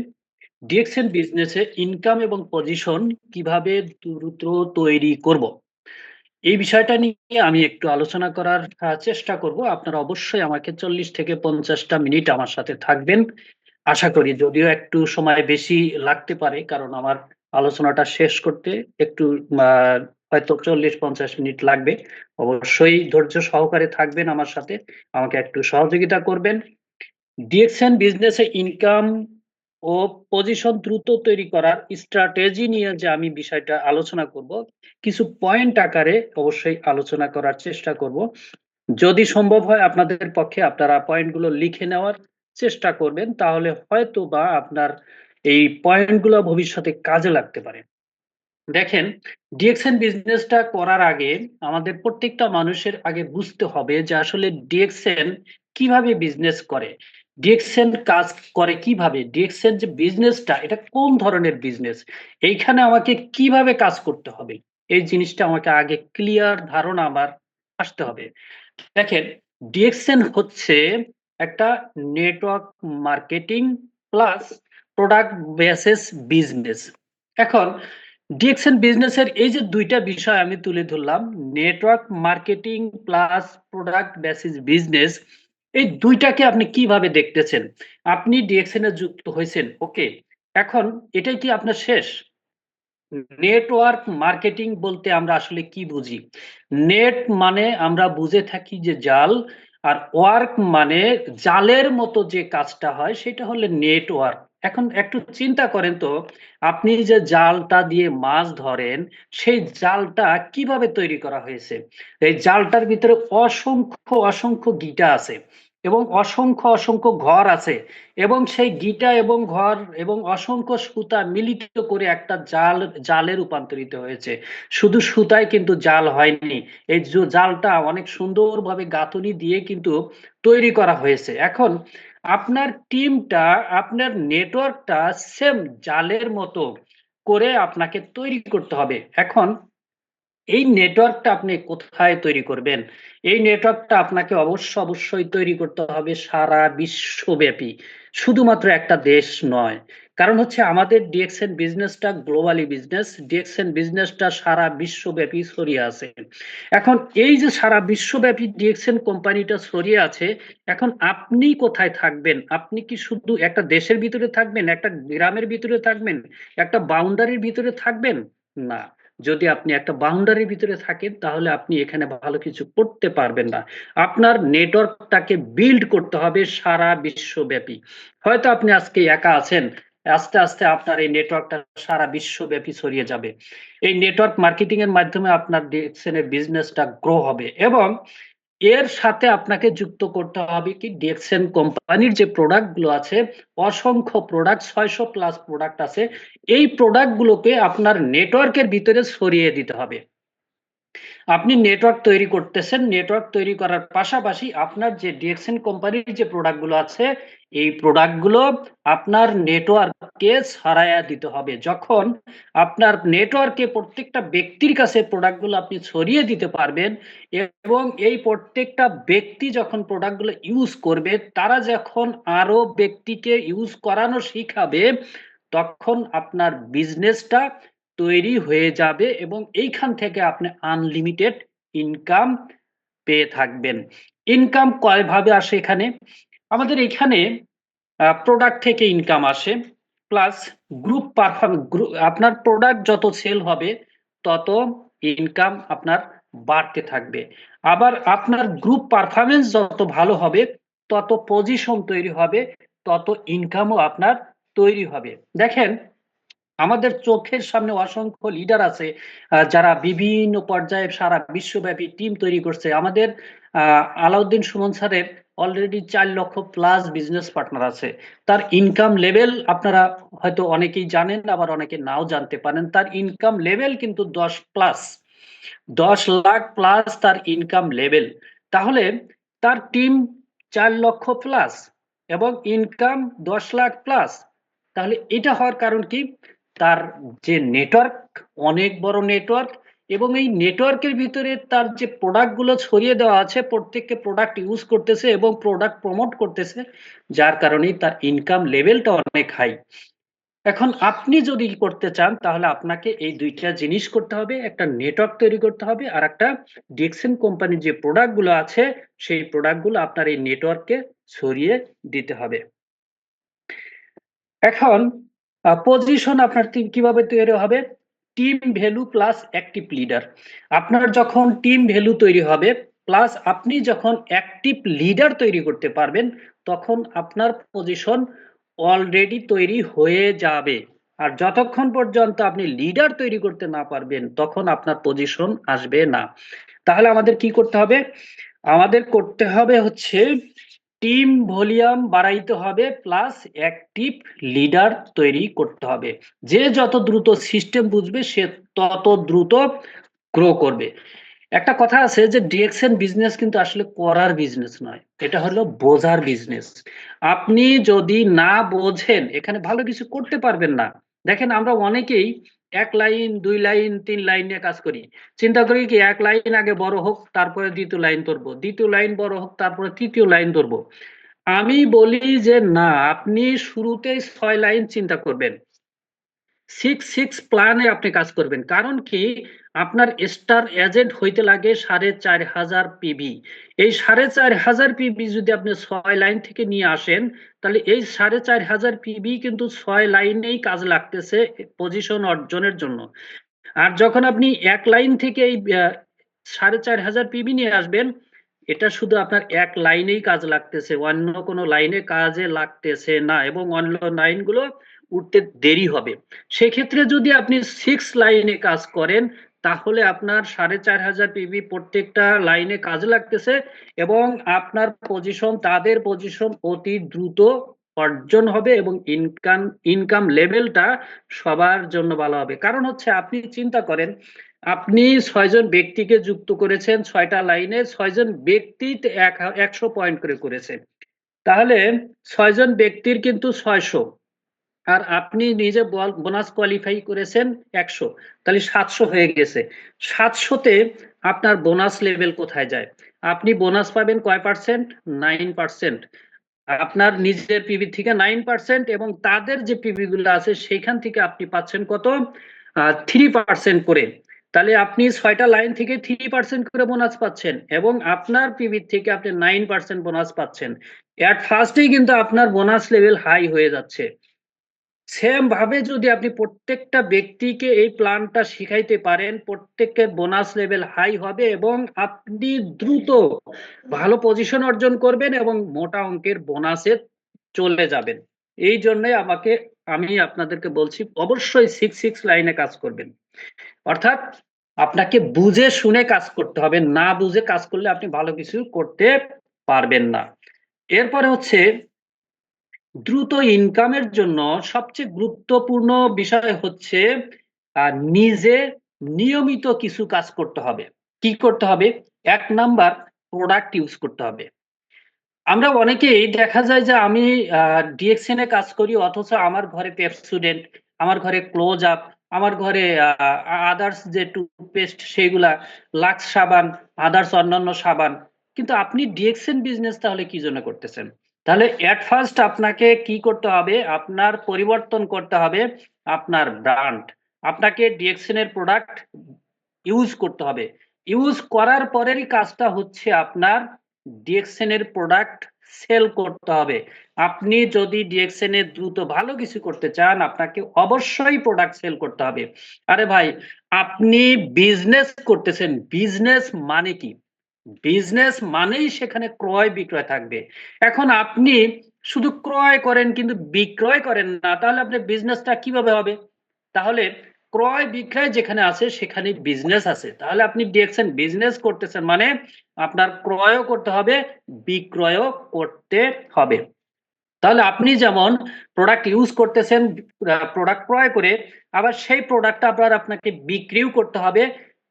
ডিএক্সএন বিজনেসে ইনকাম এবং পজিশন কিভাবে দ্রুত তৈরি করব। এই বিষয়টা নিয়ে আমি একটু আলোচনা করার চেষ্টা করব। আপনারা অবশ্যই আমাকে 40 থেকে 50 টা মিনিট আমার সাথে থাকবেন। আশা করি, যদিও একটু সময় বেশি লাগতে পারে কারণ আমার আলোচনাটা শেষ করতে একটু আ হয়তো 40-50 মিনিট লাগবে। অবশ্যই ধৈর্য সহকারে থাকবেন আমার সাথে। আমাকে একটু সহযোগিতা করবেন। ডিএক্সএন বিজনেসে ইনকাম ও পজিশন দ্রুত তৈরি করার স্ট্র্যাটেজি নিয়ে যে আমি বিষয়টা আলোচনা করব, কিছু পয়েন্ট আকারে অবশ্যই আলোচনা করার চেষ্টা করব। যদি সম্ভব হয় আপনাদের পক্ষে আপনারা পয়েন্টগুলো লিখে নেওয়ার চেষ্টা করবেন, তাহলে হয়তোবা আপনার এই পয়েন্টগুলো ভবিষ্যতে কাজে লাগতে পারে। দেখেন, ডিএক্সএন বিজনেসটা করার আগে আমাদের প্রত্যেকটা মানুষের আগে বুঝতে হবে যে আসলে ডিএক্সএন কিভাবে বিজনেস করে, ডিএক্সএন কাজ করে কিভাবে, ডিএক্সএন যে বিজনেসটা এটা কোন ধরনের বিজনেস, এইখানে আমাকে কিভাবে কাজ করতে হবে, এই জিনিসটা আমাকে আগে ক্লিয়ার ধারণা আমার আসতে হবে। দেখেন, ডিএক্সএন হচ্ছে একটা network marketing plus product basis business. এখন ডিএক্সএন বিজনেসের এই যে দুইটা বিষয় আমি তুলে ধরলাম, network marketing plus product basis business, এই দুইটাকে আপনি কিভাবে দেখতেছেন? আপনি ডিএক্সএন এ যুক্ত হয়েছেন, ওকে, এখন এটাই কি আপনার শেষ? নেটওয়ার্ক মার্কেটিং বলতে আমরা আসলে কি বুঝি? নেট মানে আমরা বুঝে থাকি যে জাল, আর ওয়ার্ক মানে জালের মতো যে কাজটা হয় সেটা হলো নেটওয়ার্ক। এখন একটু চিন্তা করেন তো, আপনি যে জালটা দিয়ে মাছ ধরেন, সেই জালটা কিভাবে তৈরি করা হয়েছে? এই জালটার ভিতরে অসংখ্য গিঁটা আছে এবং অসংখ্য ঘর আছে, এবং সেই গিঁটা এবং ঘর এবং অসংখ্য সুতা মিলিত করে একটা জালে রূপান্তরিত হয়েছে। শুধু সুতায় কিন্তু জাল হয়নি, এই জালটা অনেক সুন্দরভাবে গাঁথুনি দিয়ে কিন্তু তৈরি করা হয়েছে। এখন আপনার টিমটা, আপনার নেটওয়ার্কটা সেম জালের মতো করে আপনাকে তৈরি করতে হবে। এখন এই নেটওয়ার্কটা আপনি কোথায় তৈরি করবেন? এই নেটওয়ার্কটা আপনাকে অবশ্যই তৈরি করতে হবে সারা বিশ্বব্যাপী, শুধুমাত্র একটা দেশ নয়। কারণ হচ্ছে আমাদের ডিএক্সএন বিজনেসটা গ্লোবালি বিজনেস, ডিএক্সএন বিজনেসটা সারা বিশ্বব্যাপী ছড়িয়ে আছে। এখন এই যে সারা বিশ্বব্যাপী ডিএক্সএন কোম্পানিটা ছড়িয়ে আছে, এখন আপনি কোথায় থাকবেন? আপনি কি শুধু একটা দেশের ভিতরে থাকবেন, একটা গ্রামের ভিতরে থাকবেন, একটা বাউন্ডারির ভিতরে থাকবেন? না। যদি আপনি একটা বাউন্ডারির ভিতরে থাকেন তাহলে আপনি এখানে ভালো কিছু করতে পারবেন না। আপনার নেটওয়ার্কটাকে বিল্ড করতে হবে সারা বিশ্বব্যাপী। হয়তো আপনি আজকে একা আছেন, আস্তে আস্তে আপনার এই নেটওয়ার্কটা সারা বিশ্বব্যাপী ছড়িয়ে যাবে। এই নেটওয়ার্ক মার্কেটিং এর মাধ্যমে আপনার ডিএক্সএন এর বিজনেসটা গ্রো হবে, এবং এর সাথে আপনাকে যুক্ত করতে হবে কি, ডিএক্সএন কোম্পানির যে প্রোডাক্ট গুলো আছে, অসংখ্য প্রোডাক্ট, 600 প্লাস প্রোডাক্ট আছে, এই প্রোডাক্ট গুলোকে আপনার নেটওয়ার্কের ভিতরে ছড়িয়ে দিতে হবে। আপনি নেটওয়ার্ক তৈরি করতেছেন, নেটওয়ার্ক তৈরি করার পাশাপাশি আপনার যে ডিএক্সএন কোম্পানির যে প্রোডাক্ট গুলো আছে, এই প্রোডাক্ট গুলো আপনার নেটওয়ার্ককে ছড়ায়া দিতে হবে। যখন আপনার নেটওয়ার্কে প্রত্যেকটা ব্যক্তির কাছে প্রোডাক্ট গুলো আপনি ছড়িয়ে দিতে পারবেন, এবং এই প্রত্যেকটা ব্যক্তি যখন প্রোডাক্ট গুলো ইউজ করবে, তারা যখন আরো ব্যক্তিকে ইউজ করানো শিখাবে, তখন আপনার বিজনেসটা তৈরি হয়ে যাবে, এবং এইখান থেকে আপনি আনলিমিটেড ইনকাম পেয়ে থাকবেন। ইনকাম কয়ভাবে আসে এখানে? আমাদের এখানে প্রোডাক্ট থেকে ইনকাম আসে, প্লাস গ্রুপ পারফর্ম, আপনার প্রোডাক্ট যত সেল হবে তত ইনকাম আপনার বাড়তে থাকবে। আবার আপনার গ্রুপ পারফরমেন্স যত ভালো হবে তত পজিশন তৈরি হবে, তত ইনকামও আপনার তৈরি হবে। দেখেন, আমাদের চোখের সামনে অসংখ্য লিডার আছে যারা বিভিন্ন পর্যায়ে সারা বিশ্বব্যাপী টিম তৈরি করছে। আমাদের আলাউদ্দিন সুমন স্যারের অলরেডি 4 লক্ষ প্লাস বিজনেস পার্টনার আছে। তার ইনকাম লেভেল আপনারা হয়তো অনেকেই জানেন, আবার অনেকে নাও জানতে পারেন। তার ইনকাম লেভেল কিন্তু 10 প্লাস, 10 লাখ প্লাস তার ইনকাম লেভেল। তাহলে তার টিম 4 লক্ষ প্লাস এবং ইনকাম 10 লাখ প্লাস। তাহলে এটা হওয়ার কারণ কি? তার যে নেটওয়ার্ক, অনেক বড় নেটওয়ার্ক, এবং এই নেটওয়ার্কের ভিতরে তার যে প্রোডাক্ট গুলো ছড়িয়ে দেওয়া আছে, প্রত্যেককে প্রোডাক্ট ইউজ করতেছে এবং প্রোডাক্ট প্রমোট করতেছে, যার কারণে তার ইনকাম লেভেলটা অনেক হাই। এখন আপনি যদি করতে চান তাহলে আপনাকে এই দুইটা জিনিস করতে হবে, একটা নেটওয়ার্ক তৈরি করতে হবে, আর একটা ডিএক্সএন কোম্পানির যে প্রোডাক্ট গুলো আছে সেই প্রোডাক্ট গুলো আপনার এই নেটওয়ার্কে ছড়িয়ে দিতে হবে। এখন পজিশন আপনার কিভাবে তৈরি হবে? Team value plus active leader. আপনার যখন টিম ভ্যালু তৈরি হবে প্লাস আপনি যখন অ্যাক্টিভ লিডার তৈরি করতে পারবেন, তখন আপনার পজিশন অলরেডি তৈরি হয়ে যাবে। আর যতক্ষণ পর্যন্ত আপনি লিডার তৈরি করতে না পারবেন, তখন আপনার পজিশন আসবে না। তাহলে আমাদের কি করতে হবে? আমাদের করতে হবে হচ্ছে টিম ভলিউম বাড়াইতে হবে প্লাস অ্যাক্টিভ লিডার তৈরি করতে হবে। যে যত দ্রুত সিস্টেম বুঝবে সে তত দ্রুত গ্রো করবে। একটা কথা আছে যে ডিএক্সএন বিজনেস কিন্তু আসলে করার বিজনেস নয়, এটা হলো বোঝার বিজনেস। আপনি যদি না বোঝেন এখানে ভালো কিছু করতে পারবেন না। দেখেন আমরা অনেকেই ১ লাইন ২ লাইন ৩ লাইন নিয়ে কাজ করি। চিন্তা করি কি ১ লাইন আগে বড় হোক তারপরে ২য় লাইন ধরবো, ২য় লাইন বড় হোক তারপরে ৩য় লাইন ধরবো। আমি বলি যে না, আপনি শুরুতেই ৬ লাইন চিন্তা করবেন। 6 প্ল্যানে আপনি কাজ করবেন। কারণ কি? আপনার স্টার এজেন্ট হইতে লাগে ৪,৫০০ পিভি। এই ৪,৫০০ পিভি যদি আপনি ৬ লাইন থেকে নিয়ে আসেন, তাহলে এই ৪,৫০০ পিভি কিন্তু ৬ লাইনেই কাজ লাগতেছে পজিশন অর্জনের জন্য। আর যখন আপনি ১ লাইন থেকে এই ৪,৫০০ পিভি নিয়ে আসবেন, এটা শুধু আপনার ১ লাইনেই কাজ লাগতেছে। অন্য কোনো লাইনে কাজে লাগতেছে না এবং অন্য লাইনগুলো উঠতে দেরি হবে। সেক্ষেত্রে যদি আপনি 6 লাইনে কাজ করেন, তাহলে আপনার ৪,৫০০ পিভি প্রত্যেকটা লাইনে কাজে লাগতেছে এবং আপনার পজিশন তাদের পজিশন অতি দ্রুত অর্জন হবে এবং ইনকাম লেভেলটা সবার জন্য ভালো হবে। কারণ হচ্ছে আপনি চিন্তা করেন, আপনি ৬ জন ব্যক্তিকে যুক্ত করেছেন ৬ টা লাইনে, ৬ জন ব্যক্তি ১০০ পয়েন্ট করে করেছে। তাহলে ৬ জন ব্যক্তির কিন্তু ৬০০, আর আপনি নিজে বোনাস কোয়ালিফাই করেছেন ১০০, তাহলে ৭০০ হয়ে গেছে। ৭০০ তে আপনার বোনাস লেভেল কোথায় যায়? আপনি বোনাস পাবেন কয় পার্সেন্ট? 9%। আপনার নিজের পিভি থেকে 9% এবং তাদের যে পিভি গুলো আছে সেখান থেকে আপনি পাচ্ছেন কত? 3% করে। তাহলে আপনি ৬ টা লাইন থেকে 3% করে বোনাস পাচ্ছেন এবং আপনার পিভি থেকে আপনি 9% বোনাস পাচ্ছেন। এট ফার্স্টেই কিন্তু আপনার বোনাস লেভেল হাই হয়ে যাচ্ছে। সেম ভাবে যদি আপনি প্রত্যেকটা ব্যক্তিকে এই প্ল্যানটা শিখাইতে পারেন, প্রত্যেকের বোনাস লেভেল হাই হবে এবং আপনি দ্রুত ভালো পজিশন অর্জন করবেন এবং মোটা অঙ্কের বোনাসে চলে যাবেন। এই জন্যই আমি আপনাদেরকে বলছি অবশ্যই 6 লাইনে কাজ করবেন। অর্থাৎ আপনাকে বুঝে শুনে কাজ করতে হবে। না বুঝে কাজ করলে আপনি ভালো কিছু করতে পারবেন না। এরপরে হচ্ছে দ্রুত ইনকামের জন্য সবচেয়ে গুরুত্বপূর্ণ বিষয় হচ্ছে নিজে নিয়মিত কিছু কাজ করতে হবে। কি করতে হবে? ১ নাম্বার প্রোডাক্ট ইউজ করতে হবে। আমরা অনেকেই দেখা যায় যে আমি ডিএক্সএন এ কাজ করি অথচ আমার ঘরে পেপসোডেন্ট, আমার ঘরে ক্লোজ আপ, আমার ঘরে আদার্স যে টুথপেস্ট সেগুলা, লাক্স সাবান, আদার্স অন্যান্য সাবান। কিন্তু আপনি ডিএক্সএন বিজনেস তাহলে কি জন্য করতেছেন? তাহলে এট ফার্স্ট আপনাকে কি করতে হবে? আপনার পরিবর্তন করতে হবে আপনার ব্র্যান্ড। আপনাকে ডিএক্সএন এর প্রোডাক্ট ইউজ করতে হবে। ইউজ করার পরেরই কাজটা হচ্ছে আপনার ডিএক্সএন এর প্রোডাক্ট সেল করতে হবে। আপনি যদি ডিএক্সএন এ দ্রুত ভালো কিছু করতে চান, আপনাকে অবশ্যই প্রোডাক্ট সেল করতে হবে। আরে ভাই, আপনি বিজনেস করতেছেন, বিজনেস মানে কি? বিজনেস মানেই সেখানে ক্রয় বিক্রয় থাকবে। এখন আপনি শুধু ক্রয় করেন কিন্তু বিক্রয় করেন না, তাহলে আপনার বিজনেসটা কিভাবে হবে? তাহলে ক্রয় বিক্রয় যেখানে আছে সেখানে বিজনেস আছে। তাহলে আপনি ডিএক্সএন বিজনেস করতেছেন মানে আপনার ক্রয়ও করতে হবে, বিক্রয়ও করতে হবে। তাহলে আপনি যেমন প্রোডাক্ট ইউজ করতেছেন প্রোডাক্ট ক্রয় করে, আবার সেই প্রোডাক্টটা আবার আপনাকে বিক্রিও করতে হবে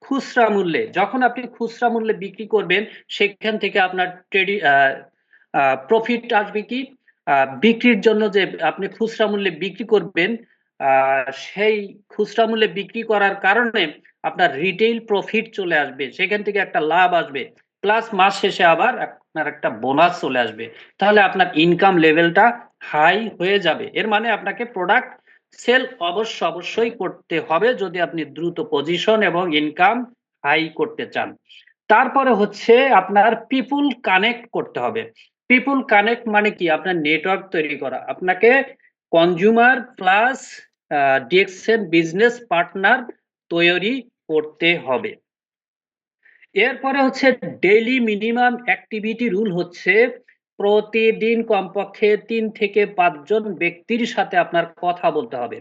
খুচরা মূল্যে। যখন আপনি খুচরা মূল্যে বিক্রি করবেন সেখান থেকে আপনার প্রফিট আসবে কি? বিক্রির জন্য যে আপনি খুচরা মূল্যে বিক্রি করবেন, সেই খুচরা মূল্যে বিক্রি করার কারণে আপনার রিটেইল প্রফিট চলে আসবে। সেখান থেকে একটা লাভ আসবে। প্লাস মাস শেষে আবার আপনার একটা বোনাস চলে আসবে। তাহলে আপনার ইনকাম লেভেলটা হাই হয়ে যাবে। এর মানে আপনাকে প্রোডাক্ট সেল অবশ্যই করতে হবে যদি আপনি দ্রুত পজিশন এবং ইনকাম হাই করতে চান। তারপরে হচ্ছে আপনার পিপল কানেক্ট করতে হবে। পিপল কানেক্ট মানে কি? আপনার নেটওয়ার্ক তৈরি করা। আপনাকে consumer plus DXN business partner তৈরি করতে হবে। এরপরে হচ্ছে ডেইলি মিনিমাম অ্যাক্টিভিটি রুল হচ্ছে প্রতিদিন কমপক্ষে ৩ থেকে ৫ জন ব্যক্তির সাথে আপনার কথা বলতে হবে।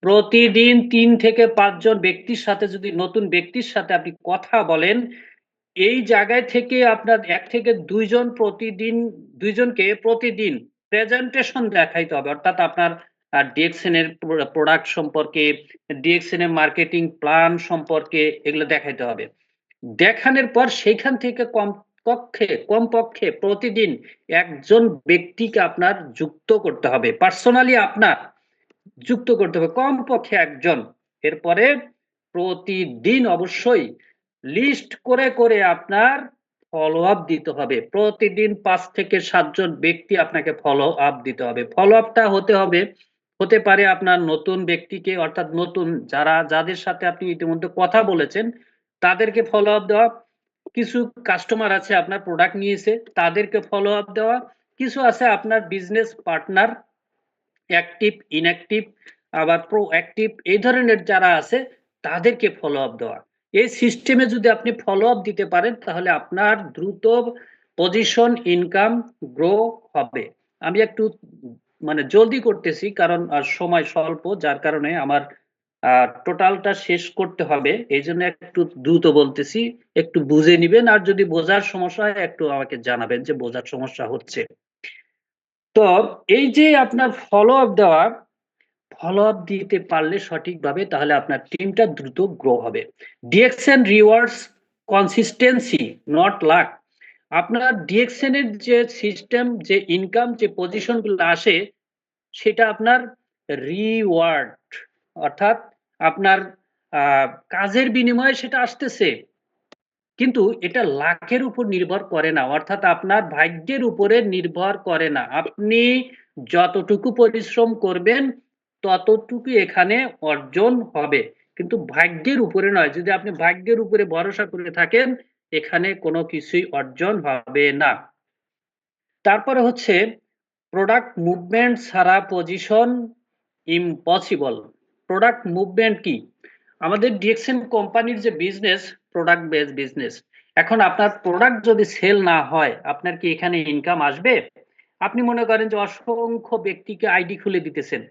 প্রতিদিন ৩ থেকে ৫ জন ব্যক্তির সাথে যদি নতুন ব্যক্তির সাথে আপনি কথা বলেন, এই জায়গায় থেকে আপনার 1 থেকে 2 জন দুইজনকে প্রতিদিন প্রেজেন্টেশন দেখাইতে হবে। অর্থাৎ আপনার ডিএক্সএন এর প্রোডাক্ট সম্পর্কে, ডিএক্সএন এর মার্কেটিং প্ল্যান সম্পর্কে এগুলো দেখাইতে হবে। দেখানোর পর সেইখান থেকে কমপক্ষে প্রতিদিন একজন ব্যক্তিকে আপনার যুক্ত করতে হবে। পার্সোনালি আপনার যুক্ত করতে হবে কমপক্ষে একজন। এরপরে প্রতিদিন অবশ্যই লিস্ট করে আপনার ফলো আপ দিতে হবে। প্রতিদিন 5 থেকে 7 জন ব্যক্তি আপনাকে ফলো আপ দিতে হবে। ফলো আপটা হতে পারে আপনার নতুন ব্যক্তিকে, অর্থাৎ নতুন যাদের সাথে আপনি ইতিমধ্যে কথা বলেছেন তাদেরকে ফলো আপ দেওয়া। কিছু কাস্টমার আছে আপনার প্রোডাক্ট নিয়েছে তাদেরকে ফলো আপ দেওয়া। কিছু আছে আপনার বিজনেস পার্টনার, অ্যাক্টিভ, ইনঅ্যাক্টিভ, আবার প্রোঅ্যাক্টিভ, এই ধরনের যারা আছে তাদেরকে ফলো আপ দেওয়া। এই সিস্টেমে যদি আপনি ফলো আপ দিতে পারেন তাহলে আপনার দ্রুত পজিশন, ইনকাম গ্রো হবে। আমি একটু মানে জলদি করতেছি কারণ সময় স্বল্প, যার কারণে আমার টোটালটা শেষ করতে হবে। এইজন্য একটু দ্রুত বলতেছি, একটু বুঝে নিবেন। আর যদি বোঝার সমস্যা হয় একটু আমাকে জানাবেন যে বোঝার সমস্যা হচ্ছে। তো এই যে আপনার ফলো আপ দিতে পারলে সঠিকভাবে তাহলে আপনার টিমটা দ্রুত গ্রো হবে। DXN rewards consistency, not lakh. আপনার ডিএক্সএন এর যে সিস্টেম, যে ইনকাম, যে পজিশন গুলো আসে সেটা আপনার রিওয়ার্ড, অর্থাৎ আপনার কাজের বিনিময়ে সেটা আসতেছে, কিন্তু এটা লাখের উপর নির্ভর করে না, অর্থাৎ আপনার ভাগ্যের উপরে নির্ভর করে না। আপনি যতটুকু পরিশ্রম করবেন ততটুকু এখানে অর্জন হবে, কিন্তু ভাগ্যের উপরে নয়। যদি আপনি ভাগ্যের উপরে ভরসা করে থাকেন এখানে কোনো কিছুই অর্জন হবে না। তারপরে হচ্ছে প্রোডাক্ট মুভমেন্ট ছাড়া পজিশন ইম্পসিবল। প্রোডাক্ট মুভমেন্ট কি? আমাদের ডিএক্সএন কোম্পানির যে বিজনেস, প্রোডাক্ট বেস বিজনেস। এখন আপনার প্রোডাক্ট যদি সেল না হয় আপনার কি এখানে ইনকাম আসবে? আপনি মনে করেন যে অসংখ্য ব্যক্তিকে আইডি খুলে দিতেছেন,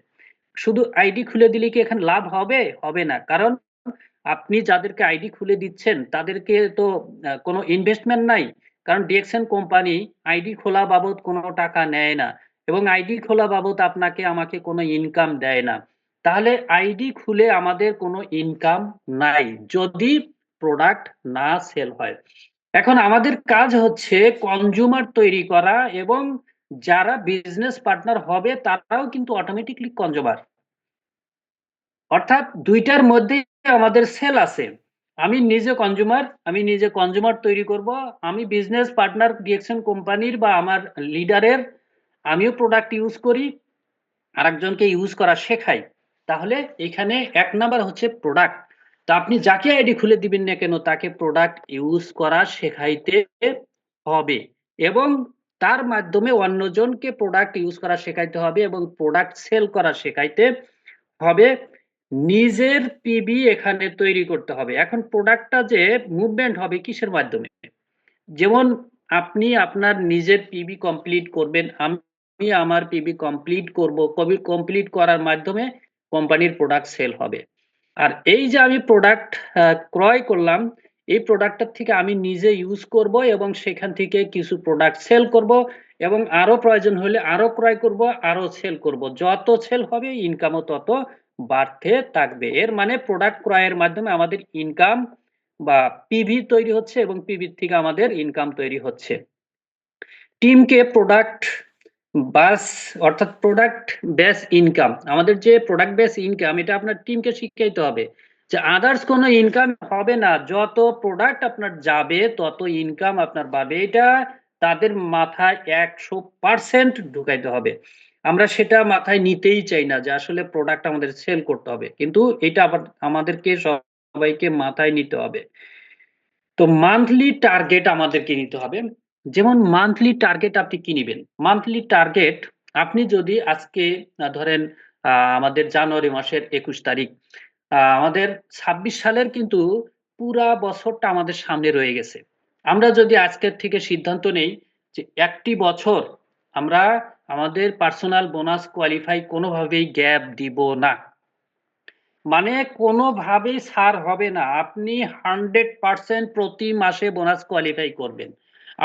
শুধু আইডি খুলে দিলে কি এখানে লাভ হবে? হবে না। কারণ আপনি যাদেরকে আইডি খুলে দিচ্ছেন তাদেরকে তো কোনো ইনভেস্টমেন্ট নাই। কারণ ডিএক্সএন কোম্পানি আইডি খোলা বাবদ কোনো টাকা নেয় না এবং আইডি খোলা বাবদ আপনাকে আমাকে কোনো ইনকাম দেয় না। তাহলে আইডি খুলে আমাদের কোনো ইনকাম নাই যদি প্রোডাক্ট না সেল হয়। এখন আমাদের কাজ হচ্ছে কনজিউমার তৈরি করা, এবং যারা বিজনেস পার্টনার হবে তারাও কিন্তু অটোমেটিকলি কনজিউমার। অর্থাৎ দুইটার মধ্যে আমাদের সেল আছে। আমি নিজে কনজিউমার তৈরি করব, আমি বিজনেস পার্টনার ডিএক্সএন কোম্পানির বা আমার লিডারের, আমিও প্রোডাক্ট ইউজ করি, আরেকজনকে ইউজ করা শেখাই। তাহলে এখানে 1 নাম্বার হচ্ছে প্রোডাক্ট। তা আপনি যাকে আইডি খুলে দিবেন না কেন তাকে প্রোডাক্ট ইউজ করা শেখাইতে হবে, এবং তার মাধ্যমে অন্যজনকে প্রোডাক্ট ইউজ করা শেখাইতে হবে এবং প্রোডাক্ট সেল করা শেখাইতে হবে। নিজের পিবি এখানে তৈরি করতে হবে। এখন প্রোডাক্টটা যে মুভমেন্ট হবে কিসের মাধ্যমে? যেমন আপনি আপনার নিজের পিবি কমপ্লিট করবেন, আমি আমার পিবি কমপ্লিট করব, কমপ্লিট করার মাধ্যমে কোম্পানির প্রোডাক্ট সেল হবে। আর এই যে আমি প্রোডাক্ট ক্রয় করলাম, এই প্রোডাক্টটার থেকে আমি নিজে ইউজ করব এবং সেখান থেকে কিছু প্রোডাক্ট সেল করব, এবং আরো প্রয়োজন হলে আরো ক্রয় করব, আরো সেল করব। যত সেল হবে ইনকামও তত বাড়তে থাকবে। এর মানে প্রোডাক্ট ক্রয়ের মাধ্যমে আমাদের ইনকাম বা পিভি তৈরি হচ্ছে এবং পিভির থেকে আমাদের ইনকাম তৈরি হচ্ছে। টিমকে প্রোডাক্ট বাস, অর্থাৎ প্রোডাক্ট বেস ইনকাম, আমাদের যে প্রোডাক্ট বেস ইনকাম এটা আপনার টিমকে শিখাইতে হবে যে আদার্স কোনো ইনকাম হবে না, যত প্রোডাক্ট আপনার যাবে তত ইনকাম আপনার বাড়বে। এটা তাদের মাথায় 100% ঢুকাইতে হবে। আমরা সেটা মাথায় নিতেই চাই না যে আসলে প্রোডাক্ট আমাদের সেল করতে হবে, কিন্তু এটা আবার আমাদেরকে সবাইকে মাথায় নিতে হবে। তো মান্থলি টার্গেট আমাদেরকে নিতে হবে। যেমন মান্থলি টার্গেট আপনি কি নিবেন? মান্থলি টার্গেট আপনি যদি আজকে ধরেন আমাদের জানুয়ারি মাসের 21 তারিখ, আমাদের 26 সালের কিন্তু পুরা বছরটা আমাদের সামনে রয়ে গেছে। আমরা যদি আজকের থেকে সিদ্ধান্ত নেই যে একটি বছর আমরা আমাদের পার্সোনাল বোনাস কোয়ালিফাই কোনোভাবেই গ্যাপ দিব না, মানে কোনোভাবেই ছাড় হবে না। আপনি 100% প্রতি মাসে বোনাস কোয়ালিফাই করবেন।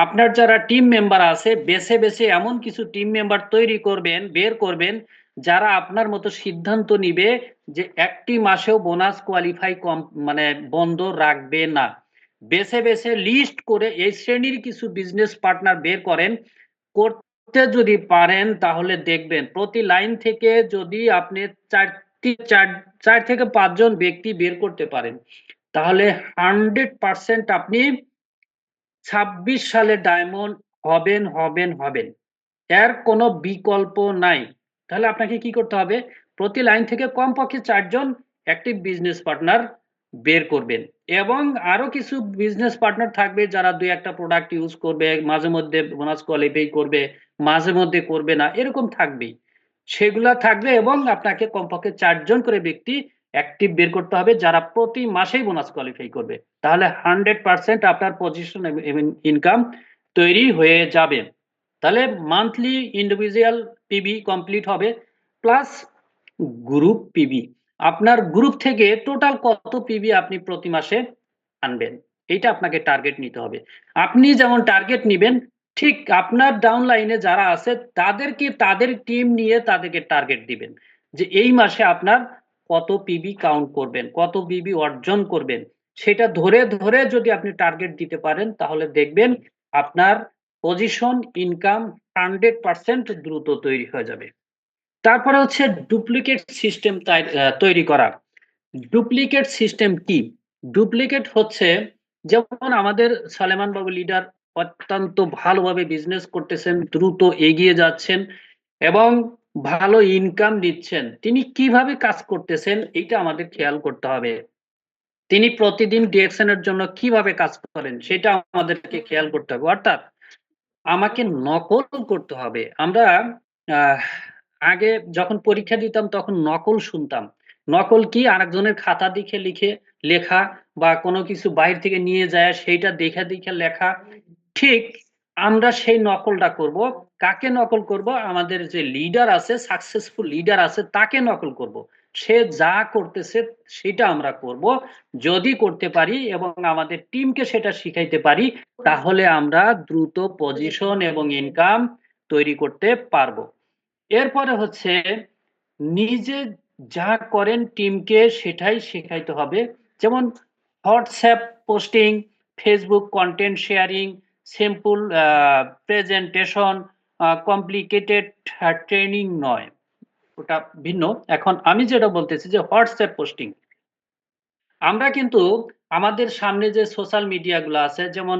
আপনার যারা টিম মেম্বার আছে বেছে এমন কিছু টিম মেম্বার তৈরি করবেন, বের করবেন যারা আপনার মতো সিদ্ধান্ত নিবে যে একটি মাসেও বোনাস কোয়ালিফাই মানে বন্ধ রাখবে না। বেছে লিস্ট করে এই শ্রেণীর কিছু বিজনেস পার্টনার বের করেন। করতে যদি পারেন তাহলে দেখবেন প্রতি লাইন থেকে যদি আপনি 4 থেকে 5 জন ব্যক্তি বের করতে পারেন তাহলে 100% আপনি 26 সালে ডায়মন্ড হবেন। এর কোনো বিকল্প নাই। তাহলে আপনাকে কি করতে হবে? প্রতি লাইন থেকে কমপক্ষে 4 জন অ্যাক্টিভ বিজনেস পার্টনার বের করবেন এবং আরো কিছু বিজনেস পার্টনার থাকবে যারা 2-1টা প্রোডাক্ট ইউজ করবে, মাঝে মধ্যে বোনাস কোয়ালিফাই করবে, মাঝে মধ্যে করবে না, এরকম থাকবেই। সেগুলা থাকবে এবং আপনাকে কমপক্ষে 4 জন করে ব্যক্তি অ্যাক্টিভ বের করতে হবে যারা প্রতি মাসেই বোনাস কোয়ালিফাই করবে। তাহলে 100% আপনার পজিশন এবং ইনকাম তৈরি হয়ে যাবে। তাহলে মান্থলি ইন্ডিভিজুয়াল পিবি কমপ্লিট হবে প্লাস গ্রুপ পিবি। আপনার গ্রুপ থেকে টোটাল কত পিবি আপনি প্রতি মাসে আনবেন, এইটা আপনাকে টার্গেট নিতে হবে। আপনি যেমন টার্গেট নিবেন ঠিক আপনার ডাউন লাইনে যারা আছে তাদেরকে তাদের টিম নিয়ে তাদেরকে টার্গেট দিবেন যে এই মাসে আপনার কত পিবি কাউন্ট করবেন, কত পিবি অর্জন করবেন, সেটা ধরে যদি আপনি টার্গেট দিতে পারেন তাহলে দেখবেন আপনার পজিশন ইনকাম 100% দ্রুত তৈরি হয়ে যাবে। তারপরে হচ্ছে ডুপ্লিকেট সিস্টেম তৈরি করা। ডুপ্লিকেট সিস্টেম কি? ডুপ্লিকেট হচ্ছে যেমন আমাদের সালেমান বাবু লিডার অত্যন্ত ভালোভাবে বিজনেস করতেছেন, দ্রুত এগিয়ে যাচ্ছেন এবং ভালো ইনকাম দিচ্ছেন। তিনি কিভাবে কাজ করতেছেন এইটা আমাদের খেয়াল করতে হবে। তিনি প্রতিদিন ডিএকশন এর জন্য কিভাবে কাজ করেন সেটা আমাদেরকে খেয়াল করতে হবে। অর্থাৎ আমাকে নকল করতে হবে। আমরা আগে যখন পরীক্ষা দিতাম তখন নকল শুনতাম। নকল কি? আরেকজনের খাতা দেখে লেখা বা কোনো কিছু বাইরে থেকে নিয়ে যায় সেইটা দেখে লেখা। ঠিক আমরা সেই নকলটা করব। কাকে নকল করব? আমাদের যে লিডার আছে, সাকসেসফুল লিডার আছে তাকে নকল করব। সে যা করতেছে সেটা আমরা করব। যদি করতে পারি এবং আমাদের টিমকে সেটা শিখাইতে পারি তাহলে আমরা দ্রুত পজিশন এবং ইনকাম তৈরি করতে পারবো। এরপরে হচ্ছে নিজে যা করেন টিমকে সেটাই শেখাইতে হবে। যেমন WhatsApp posting, Facebook content sharing, simple presentation, complicated training নয়, ওটা ভিন্ন। এখন আমি যেটা বলতেছি যে হোয়াটসঅ্যাপ পোস্টিং, আমরা কিন্তু আমাদের সামনে যে সোশ্যাল মিডিয়া গুলো আছে যেমন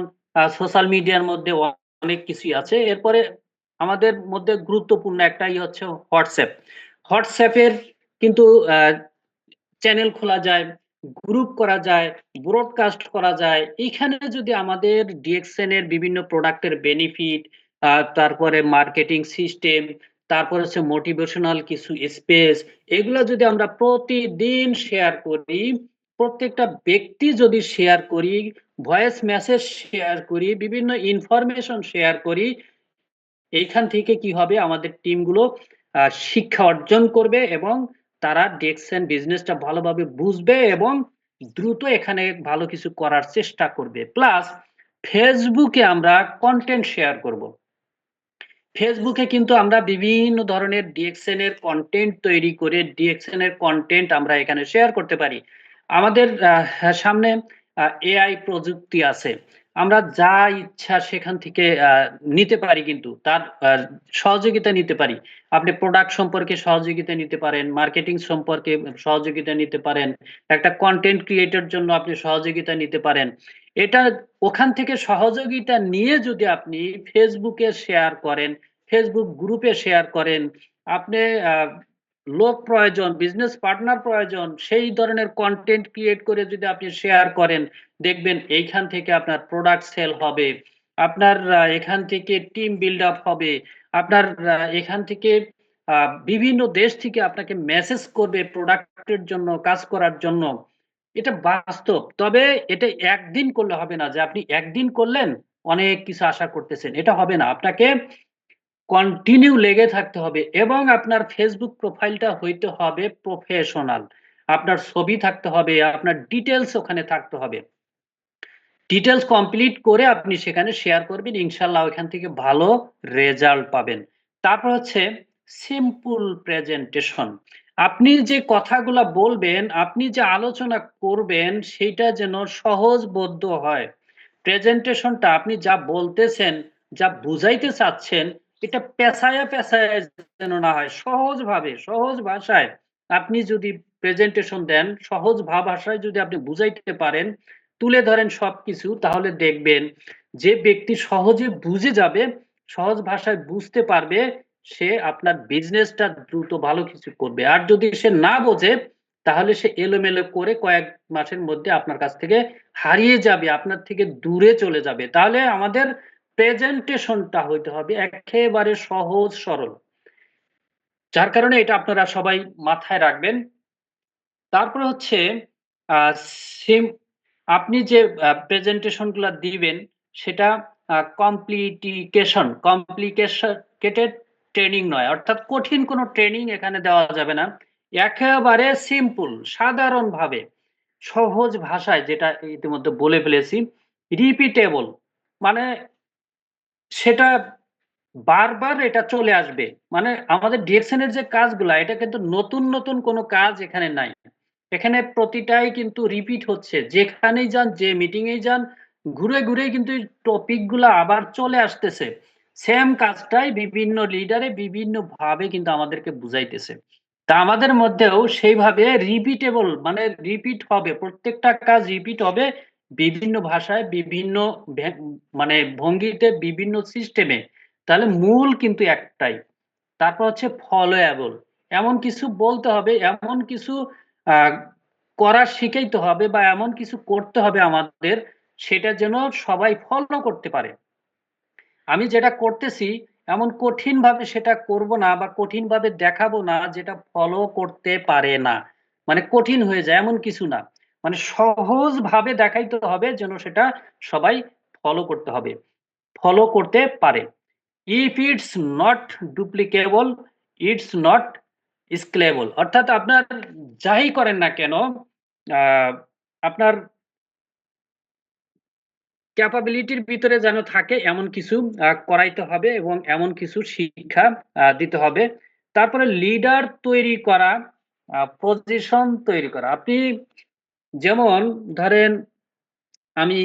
সোশ্যাল মিডিয়ার মধ্যে অনেক কিছুই আছে। এরপরে আমাদের মধ্যে গুরুত্বপূর্ণ একটাই হচ্ছে হোয়াটসঅ্যাপ। হোয়াটসঅ্যাপের কিন্তু চ্যানেল খোলা যায়, গ্রুপ করা যায়, ব্রডকাস্ট করা যায়। এইখানে যদি আমাদের ডিএক্সএন এর বিভিন্ন প্রোডাক্টের বেনিফিট, তারপরে মার্কেটিং সিস্টেম, তারপর হচ্ছে মোটিভেশনাল কিছু স্পেস, এগুলা যদি আমরা প্রতিদিন শেয়ার করি, প্রত্যেকটা ব্যক্তি যদি শেয়ার করি, ভয়েস মেসেজ শেয়ার করি, বিভিন্ন ইনফরমেশন শেয়ার করি, এইখান থেকে কি হবে? আমাদের টিমগুলো শিক্ষা অর্জন করবে এবং তারা ডিএক্সএন বিজনেসটা ভালোভাবে বুঝবে এবং দ্রুত এখানে ভালো কিছু করার চেষ্টা করবে। প্লাস ফেসবুকে আমরা কন্টেন্ট শেয়ার করব। ফেসবুকে কিন্তু আমরা বিভিন্ন ধরনের ডিএক্সএন এর কন্টেন্ট তৈরি করে ডিএক্সএন এর কন্টেন্ট আমরা এখানে শেয়ার করতে পারি। আমাদের সামনে এআই প্রযুক্তি আছে। আমরা যা ইচ্ছা সেখান থেকে নিতে পারি, কিন্তু তার সহযোগিতা নিতে পারি। আপনি প্রোডাক্ট সম্পর্কে সহযোগিতা নিতে পারেন, মার্কেটিং সম্পর্কে সহযোগিতা নিতে পারেন, একটা কন্টেন্ট ক্রিয়েটর জন্য আপনি সহযোগিতা নিতে পারেন। এটা ওখান থেকে সহযোগিতা নিয়ে যদি আপনি ফেসবুকে শেয়ার করেন, ফেসবুক গ্রুপে শেয়ার করেন, আপনি লোক প্রয়োজন, বিজনেস পার্টনার প্রয়োজন, সেই ধরনের কন্টেন্ট ক্রিয়েট করে যদি আপনি শেয়ার করেন, দেখবেন এইখান থেকে আপনার প্রোডাক্ট সেল হবে, আপনার এখান থেকে টিম বিল্ড আপ হবে, আপনার এখান থেকে বিভিন্ন দেশ থেকে আপনাকে মেসেজ করবে প্রোডাক্টের জন্য, কাজ করার জন্য। এটা বাস্তব। তবে এটা একদিন করলে হবে না যে আপনি একদিন করলেন অনেক কিছু আশা করতেছেন, এটা হবে না। আপনাকে কন্টিনিউ লেগে থাকতে হবে এবং আপনার ফেসবুক প্রোফাইলটা হইতে হবে প্রফেশনাল। আপনার ছবি থাকতে হবে, আপনার ডিটেলস ওখানে থাকতে হবে। ডিটেলস কমপ্লিট করে আপনি সেখানে শেয়ার করবেন, ইনশাল্লাহ ওখান থেকে ভালো রেজাল্ট পাবেন। তারপর হচ্ছে সিম্পল প্রেজেন্টেশন। আপনি যে কথাগুলা বলবেন, আপনি যে আলোচনা করবেন সেটা যেন সহজবোধ্য হয়। প্রেজেন্টেশনটা আপনি যা বলতেছেন, যা বুঝাইতে চাচ্ছেন, এটা পেঁচায়া পেঁচায়া যেন না হয়, সহজভাবে সহজ ভাষায় আপনি যদি প্রেজেন্টেশন দেন, সহজ ভাষায় যদি আপনি বুঝাইতে পারেন, তুলে ধরেন সবকিছু, তাহলে দেখবেন যে ব্যক্তি সহজে বুঝে যাবে, সহজ ভাষায় বুঝতে পারবে, সে আপনার বিজনেসটা দ্রুত ভালো কিছু করবে। আর যদি সে না বোঝে, তাহলে সে এলোমেলো করে কয়েক মাসের মধ্যে আপনার কাছ থেকে হারিয়ে যাবে, আপনার থেকে দূরে চলে যাবে। তাহলে আমাদের প্রেজেন্টেশনটা হইতে হবে একেবারে সহজ সরল। যার কারণে এটা আপনারা সবাই মাথায় রাখবেন। তারপরে হচ্ছে আ সিম আপনি যে প্রেজেন্টেশন গুলা দিবেন সেটা কমপ্লিকেটেড ট্রেনিং নয়। অর্থাৎ কঠিন কোনো ট্রেনিং এখানে দেওয়া যাবে না। একেবারে সিম্পল সাধারণভাবে সহজ ভাষায়, যেটা ইতিমধ্যে বলে ফেলেছি, রিপিটেবল মানে সেটা বারবার এটা চলে আসবে। মানে আমাদের ডিএকশন এর যে কাজগুলা, এটা কিন্তু নতুন, নতুন কোনো কাজ এখানে নাই। এখানে প্রতিটাই কিন্তু রিপিট হচ্ছে। যেখানেই যান, যে মিটিং এই যান, ঘুরে, ঘুরেই কিন্তু এই টপিক গুলা আবার চলে আসতেছে। সেম কাজটাই বিভিন্ন লিডারে বিভিন্নভাবে কিন্তু আমাদেরকে বুঝাইতেছে। তা আমাদের মধ্যেও সেইভাবে রিপিটেবল মানে রিপিট হবে। প্রত্যেকটা কাজ রিপিট হবে বিভিন্ন ভাষায়, বিভিন্ন মানে ভঙ্গিতে, বিভিন্ন সিস্টেমে। তাহলে মূল কিন্তু একটাই। তারপর হচ্ছে ফলোয়েবল। এমন কিছু বলতে হবে, এমন কিছু আ করা শিখাইতে হবে বা এমন কিছু করতে হবে আমাদের, সেটা যেন সবাই ফলো করতে পারে। আমি যেটা করতেছি এমন কঠিনভাবে সেটা করব না বা কঠিনভাবে দেখাবো না যেটা ফলো করতে পারে না। মানে কঠিন হয়ে যায় এমন কিছু না। মানে সহজভাবে দেখাইতে হবে যেন সেটা সবাই ফলো করতে হবে। ফলো করতে পারে। If it's not duplicable, it's not scalable. অর্থাৎ আপনার যাই করেন না কেন, আ আপনার ক্যাপাবিলিটির ভিতরে যেন থাকে এমন কিছু করাইতে হবে এবং এমন কিছু শিক্ষা দিতে হবে। তারপরে লিডার তৈরি করা, পজিশন তৈরি করা। আপনি যেমন ধরেন আমি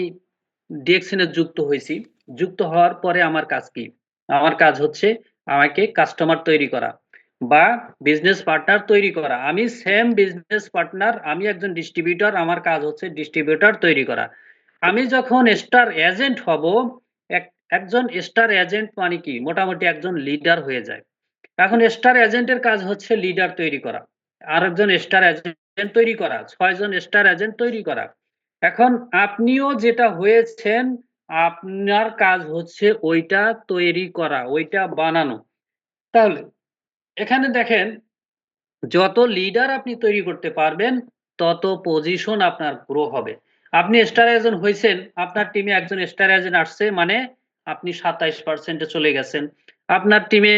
ডিএকশন এ যুক্ত হইছি। যুক্ত হওয়ার পরে আমার কাজ কি? আমার কাজ হচ্ছে আমাকে কাস্টমার তৈরি করা বা বিজনেস পার্টনার তৈরি করা। আমি সেম বিজনেস পার্টনার, আমি একজন ডিস্ট্রিবিউটর, আমার কাজ হচ্ছে ডিস্ট্রিবিউটর তৈরি করা। আমি যখন স্টার এজেন্ট হব, এক একজন স্টার এজেন্ট মানে কি? মোটামুটি একজন লিডার হয়ে যায়। এখন স্টার এজেন্টের কাজ হচ্ছে লিডার তৈরি করা। আরেকজন স্টার এজেন্ট তৈরি করা, ৬ জন স্টার এজেন্ট তৈরি করা। এখন আপনিও যেটা হয়েছেন, আপনার কাজ হচ্ছে ওইটা তৈরি করা, ওইটা বানানো। তাহলে এখানে দেখেন, যত লিডার আপনি তৈরি করতে পারবেন, তত পজিশন আপনার গ্রো হবে। আপনি স্টার এজেন্ট হইছেন, আপনার টিমে একজন স্টার এজেন্ট আসছে মানে আপনি ২৭% এ চলে গেছেন। আপনার টিমে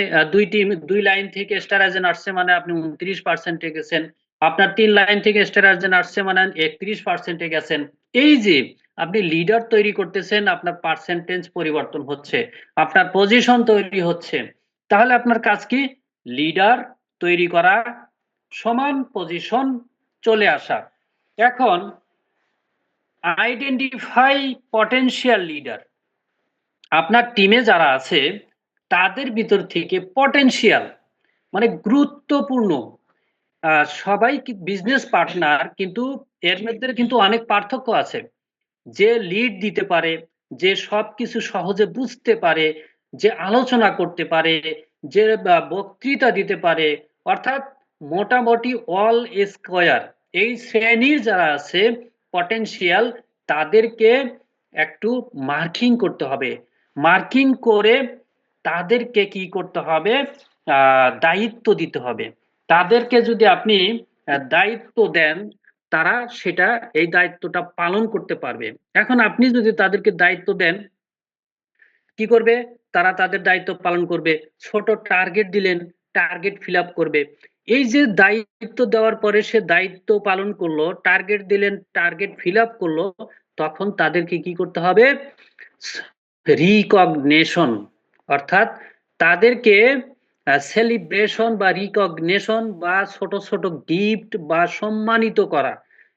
২ লাইন থেকে স্টার এজেন্ট আসছে মানে আপনি ২৯% এ গেছেন। আপনার ৩ লাইন থেকে স্টার এজেন্ট আসছে মানে ৩১% এ গেছেন। এই যে আপনি লিডার তৈরি করতেছেন, আপনার পার্সেন্টেজ পরিবর্তন হচ্ছে, আপনার পজিশন তৈরি হচ্ছে। তাহলে আপনার কাজ কি? লিডার তৈরি করা, সমান পজিশন চলে আসা। এখন আইডেন্টিফাই পটেনশিয়াল লিডার। আপনার টিমে যারা আছে তাদের ভিতর থেকে পটেনশিয়াল মানে গুরুত্বপূর্ণ, সবাই বিজনেস পার্টনার, কিন্তু এর মধ্যে কিন্তু অনেক পার্থক্য আছে। যে লিড দিতে পারে, যে সবকিছু সহজে বুঝতে পারে, যে আলোচনা করতে পারে, যে বক্তৃতা দিতে পারে, অর্থাৎ মোটামুটি অল স্কয়ার, এই শ্রেণীর যারা আছে পটেনশিয়াল, তাদেরকে একটু মার্কিং করতে হবে। মার্কিং করে তাদেরকে কি করতে হবে? দায়িত্ব দিতে হবে। তাদেরকে যদি আপনি দায়িত্ব দেন, তারা সেটা এই দায়িত্বটা পালন করতে পারবে। এখন আপনি যদি তাদেরকে দায়িত্ব দেন, কি করবে? তারা তাদের দায়িত্ব পালন করবে। ছোট টার্গেট দিলেন, টার্গেট ফিল আপ করবে। এই যে দায়িত্ব দেওয়ার পরে সে দায়িত্ব পালন করলো, টার্গেট দিলেন, টার্গেট ফিল আপ করলো, তখন তাদেরকে কি করতে হবে? রিকগনিশন, অর্থাৎ তাদেরকে সেলিব্রেশন বা রিকগনিশন বা ছোট ছোট গিফট বা সম্মানিত করা,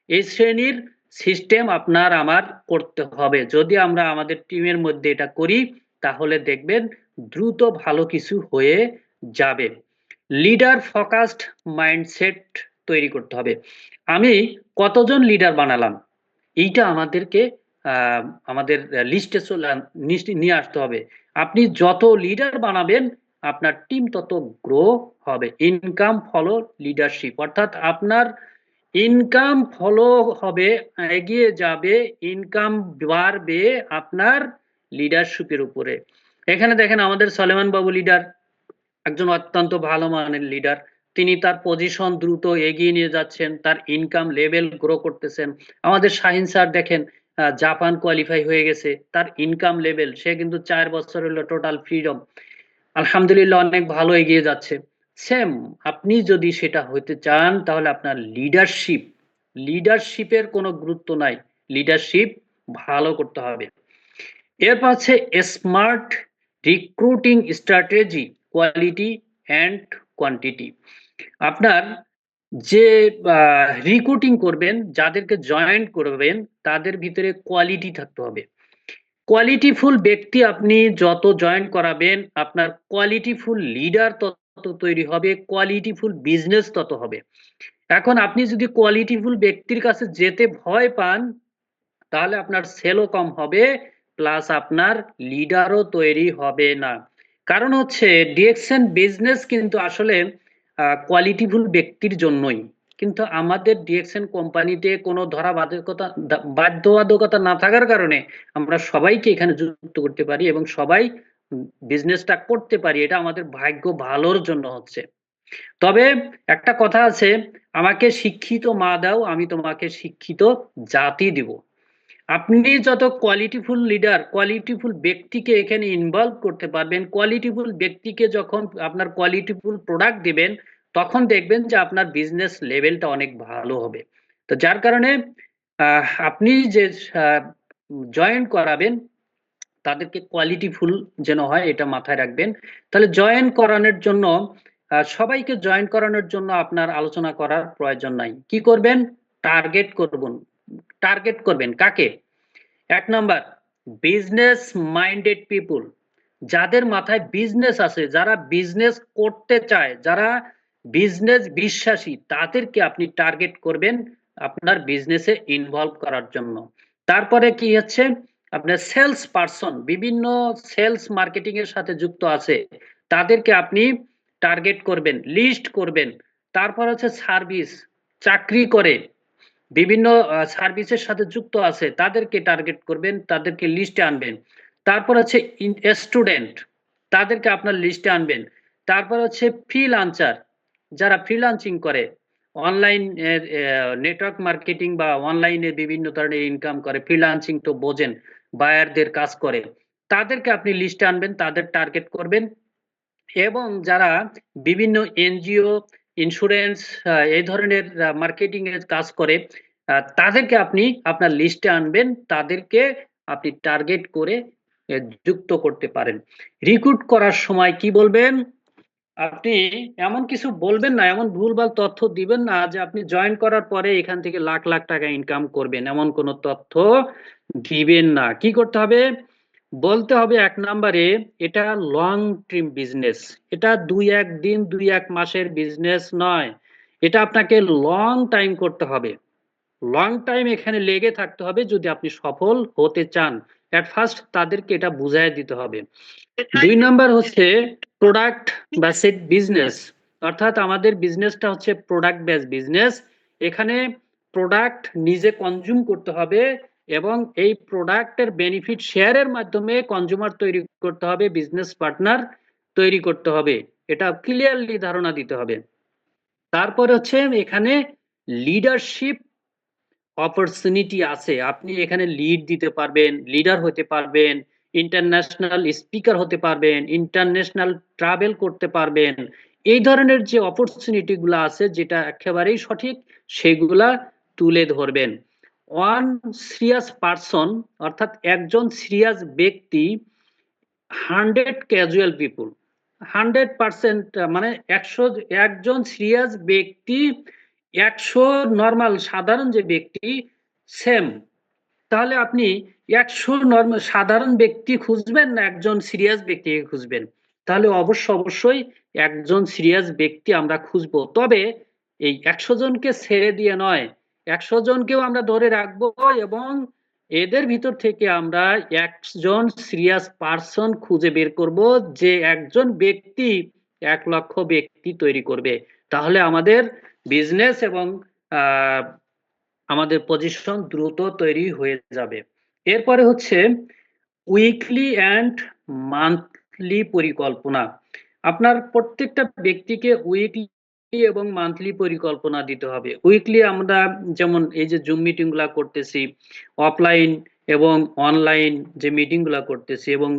এই শ্রেণীর সিস্টেম আপনার আমার করতে হবে। যদি আমরা আমাদের টিমের মধ্যে এটা করি তাহলে দেখবেন দ্রুত ভালো কিছু হয়ে যাবে। লিডার ফোকাসড মাইন্ডসেট তৈরি করতে হবে। আমি কতজন লিডার বানালাম এইটা আমাদেরকে আমাদের লিস্টে নিয়ে আসতে হবে। আপনি যত লিডার বানাবেন আপনার টিম তত গ্রো হবে। ইনকাম ফলো লিডারশিপ, অর্থাৎ আপনার ইনকাম ফলো হবে, এগিয়ে যাবে, ইনকাম বাড়বে আপনার লিডারশিপের উপরে। এখানে দেখেন আমাদের সলেমান বাবু লিডার একজন অত্যন্ত ভালো মানের লিডার। তিনি তার পজিশন দ্রুত এগিয়ে নিয়ে যাচ্ছেন, তার ইনকাম লেভেল গ্রো করতেছেন। আমাদের শাহিন স্যার দেখেন জাপান কোয়ালিফাই হয়ে গেছে, তার ইনকাম লেভেল, সে কিন্তু 4 বছর হলো টোটাল ফ্রিডম, আলহামদুলিল্লাহ অনেক ভালো এগিয়ে যাচ্ছে। সেম আপনি যদি সেটা হতে চান তাহলে আপনার লিডারশিপের কোনো গুরুত্ব নাই, লিডারশিপ ভালো করতে হবে। এরপর আছে smart recruiting strategy, quality and quantity. আপনার যে রিক্রুটিং করবেন, যাদেরকে জয়েন করবেন, তাদের ভিতরে কোয়ালিটি থাকতে হবে। কোয়ালিটিফুল ব্যক্তি আপনি যত জয়েন করাবেন আপনার কোয়ালিটিফুল লিডার তত তৈরি হবে, কোয়ালিটিফুল বিজনেস তত হবে। এখন আপনি যদি কোয়ালিটিফুল ব্যক্তির কাছে যেতে ভয় পান তাহলে আপনার সেলও কম হবে, প্লাস আপনার লিডারও তৈরি হবে না। কারণ হচ্ছে ডিএক্সএন বিজনেস কিন্তু আসলে কোয়ালিটিফুল ব্যক্তির জন্যই, কিন্তু আমাদের ডিএক্সএন কোম্পানিতে কোনো বাধ্যবাধকতা না থাকার কারণে আমরা সবাইকে এখানে যুক্ত করতে পারি এবং সবাই বিজনেসটা করতে পারি, এটা আমাদের ভাগ্য ভালোর জন্য হচ্ছে। তবে একটা কথা আছে, আমাকে শিক্ষিত মা দাও, আমি তোমাকে শিক্ষিত জাতি দিব। আপনি যত কোয়ালিটিফুল লিডার, কোয়ালিটিফুল ব্যক্তিকে এখানে ইনভলভ করতে পারবেন, কোয়ালিটিফুল ব্যক্তিকে যখন আপনার কোয়ালিটিফুল প্রোডাক্ট দিবেন তখন দেখবেন যে আপনার বিজনেস লেভেলটা অনেক ভালো হবে। তো যার কারণে আপনি যে জয়েন করাবেন তাদেরকে কোয়ালিটিফুল যেন হয় এটা মাথায় রাখবেন। তাহলে জয়েন করানোর জন্য সবাইকে জয়েন করানোর জন্য আপনার আলোচনা করার প্রয়োজন নাই। কি করবেন? টার্গেট করবেন কাকে? 1 নাম্বার বিজনেস মাইন্ডেড পিপল, যাদের মাথায় বিজনেস আছে, যারা বিজনেস করতে চায়, যারা বিজনেস বিশ্বাসী, তাদেরকে আপনি টার্গেট করবেন আপনার বিজনেসে ইনভলভ করার জন্য। তারপরে কি হচ্ছে, আপনার সেলস পারসন, বিভিন্ন সেলস মার্কেটিং এর সাথে যুক্ত আছে, তাদেরকে আপনি টার্গেট করবেন, লিস্ট করবেন। তারপর হচ্ছে সার্ভিস, চাকরি করে বিভিন্ন সার্ভিসের সাথে যুক্ত আছে, তাদেরকে টার্গেট করবেন, তাদেরকে লিস্টে আনবেন। তারপর হচ্ছে স্টুডেন্ট, তাদেরকে আপনার লিস্টে আনবেন। তারপর হচ্ছে ফ্রিল্যান্সার, যারা ফ্রিল্যান্সিং করে, অনলাইন নেটওয়ার্ক মার্কেটিং বা অনলাইনে বিভিন্ন ধরনের ইনকাম করে, ফ্রিল্যান্সিং তো বোঝেন, বায়ারদের কাজ করে, তাদেরকে আপনি লিস্টে আনবেন, তাদের টার্গেট করবেন। এবং যারা বিভিন্ন এনজিও, ইন্স্যুরেন্স এই ধরনের মার্কেটিং এর কাজ করে, তাদেরকে আপনি আপনার লিস্টে আনবেন, তাদেরকে আপনি টার্গেট করে যুক্ত করতে পারেন। রিক্রুট করার সময় কি বলবেন? আপনি এমন কিছু বলবেন না, এমন ভুলভাল তথ্য দিবেন না যে আপনি জয়েন করার পরে এখান থেকে লাখ লাখ টাকা ইনকাম করবেন, এমন কোনো তথ্য দিবেন না। কি করতে হবে? বলতে হবে 1 নাম্বারে এটা লং টার্ম বিজনেস, এটা 2-1 দিন 2-1 মাসের বিজনেস নয়, এটা আপনাকে লং টাইম করতে হবে, লং টাইম এখানে লেগে থাকতে হবে যদি আপনি সফল হতে চান। এট ফার্স্ট তাদেরকে এটা বুঝাই দিতে হবে। 2 নাম্বার হচ্ছে প্রোডাক্ট বেসড বিজনেস, অর্থাৎ আমাদের বিজনেসটা হচ্ছে প্রোডাক্ট বেস বিজনেস। এখানে প্রোডাক্ট নিজে কনজিউম করতে হবে এবং এই প্রোডাক্টের বেনিফিট শেয়ারের মাধ্যমে কনজিউমার তৈরি করতে হবে, বিজনেস পার্টনার তৈরি করতে হবে, এটা ক্লিয়ারলি ধারণা দিতে হবে। তারপরে হচ্ছে এখানে লিডারশিপ অপরচুনিটি আছে, আপনি এখানে লিড দিতে পারবেন, লিডার হতে পারবেন, ইন্টারন্যাশনাল স্পিকার হতে পারবেন, ইন্টারন্যাশনাল ট্রাভেল করতে পারবেন, এই ধরনের যে অপরচুনিটি গুলা আছে যেটা একেবারেই সঠিক সেগুলা তুলে ধরবেন। ওয়ান সিরিয়াস পারসন অর্থাৎ একজন সিরিয়াস ব্যক্তি 100 ক্যাজুয়াল পিপুল 100% মানে একজন সিরিয়াস ব্যক্তি 100 নর্মাল সাধারণ যে ব্যক্তি সেম। তাহলে আপনি 100 নর্মাল সাধারণ ব্যক্তি খুঁজবেন না একজন সিরিয়াস ব্যক্তিকে খুঁজবেন? তাহলে অবশ্যই একজন সিরিয়াস ব্যক্তি আমরা খুঁজবো। তবে এই 100 জনকে ছেড়ে দিয়ে নয়, 100 জনকেও আমরা ধরে রাখবো এবং এদের ভিতর থেকে আমরা একজন সিরিয়াস পারসন খুঁজে বের করব যে একজন ব্যক্তি 1 লক্ষ ব্যক্তি তৈরি করবে। তাহলে আমাদের বিজনেস এবং আমাদের পজিশন দ্রুত তৈরি হয়ে যাবে। এরপরে হচ্ছে উইকলি অ্যান্ড মান্থলি পরিকল্পনা। আপনার প্রত্যেকটা ব্যক্তিকে উইকলি এবং মান্থলি পরিকল্পনা দিতে হবে। উইকলি আমরা যেমন এই যে জুম মিটিং গুলা করতেছি, অফলাইন এবং অনলাইন যে মিটিং গুলা করতেছি, এবং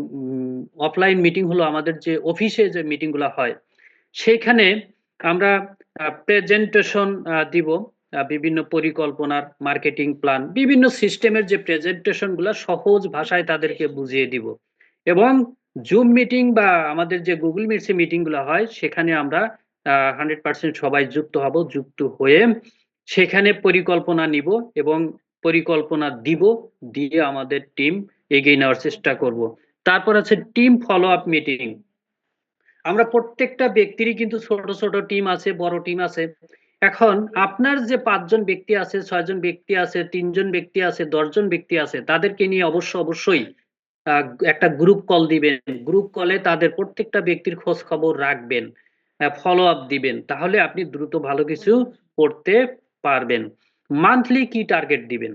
অফলাইন মিটিং হলো আমাদের যে অফিসে যে মিটিং গুলা হয় সেখানে আমরা প্রেজেন্টেশন দিব, বিভিন্ন পরিকল্পনার মার্কেটিং প্ল্যান, বিভিন্ন সিস্টেমের যে প্রেজেন্টেশন গুলা সহজ ভাষায় তাদেরকে বুঝিয়ে দিব। এবং জুম মিটিং বা আমাদের যে গুগল মিটসে মিটিং গুলো হয় সেখানে আমরা 100% সবাই যুক্ত হব, যুক্ত হয়ে সেখানে পরিকল্পনা নিব এবং পরিকল্পনা দিব, দিয়ে আমাদের টিম এগিয়ে নেওয়ার চেষ্টা করব। তারপর আছে টিম ফলো আপ মিটিং। আমরা প্রত্যেকটা ব্যক্তিরই কিন্তু ছোট ছোট টিম আছে, বড় টিম আছে। এখন আপনার যে 5 জন ব্যক্তি আছে, 6 জন ব্যক্তি আছে, 3 জন ব্যক্তি আছে, 10 জন ব্যক্তি আছে, তাদেরকে নিয়ে অবশ্যই একটা গ্রুপ কল দিবেন। গ্রুপ কলে তাদের প্রত্যেকটা ব্যক্তির খোঁজ খবর রাখবেন, ফলো আপ দিবেন, তাহলে আপনি দ্রুত ভালো কিছু করতে পারবেন। মান্থলি কি টার্গেট দিবেন?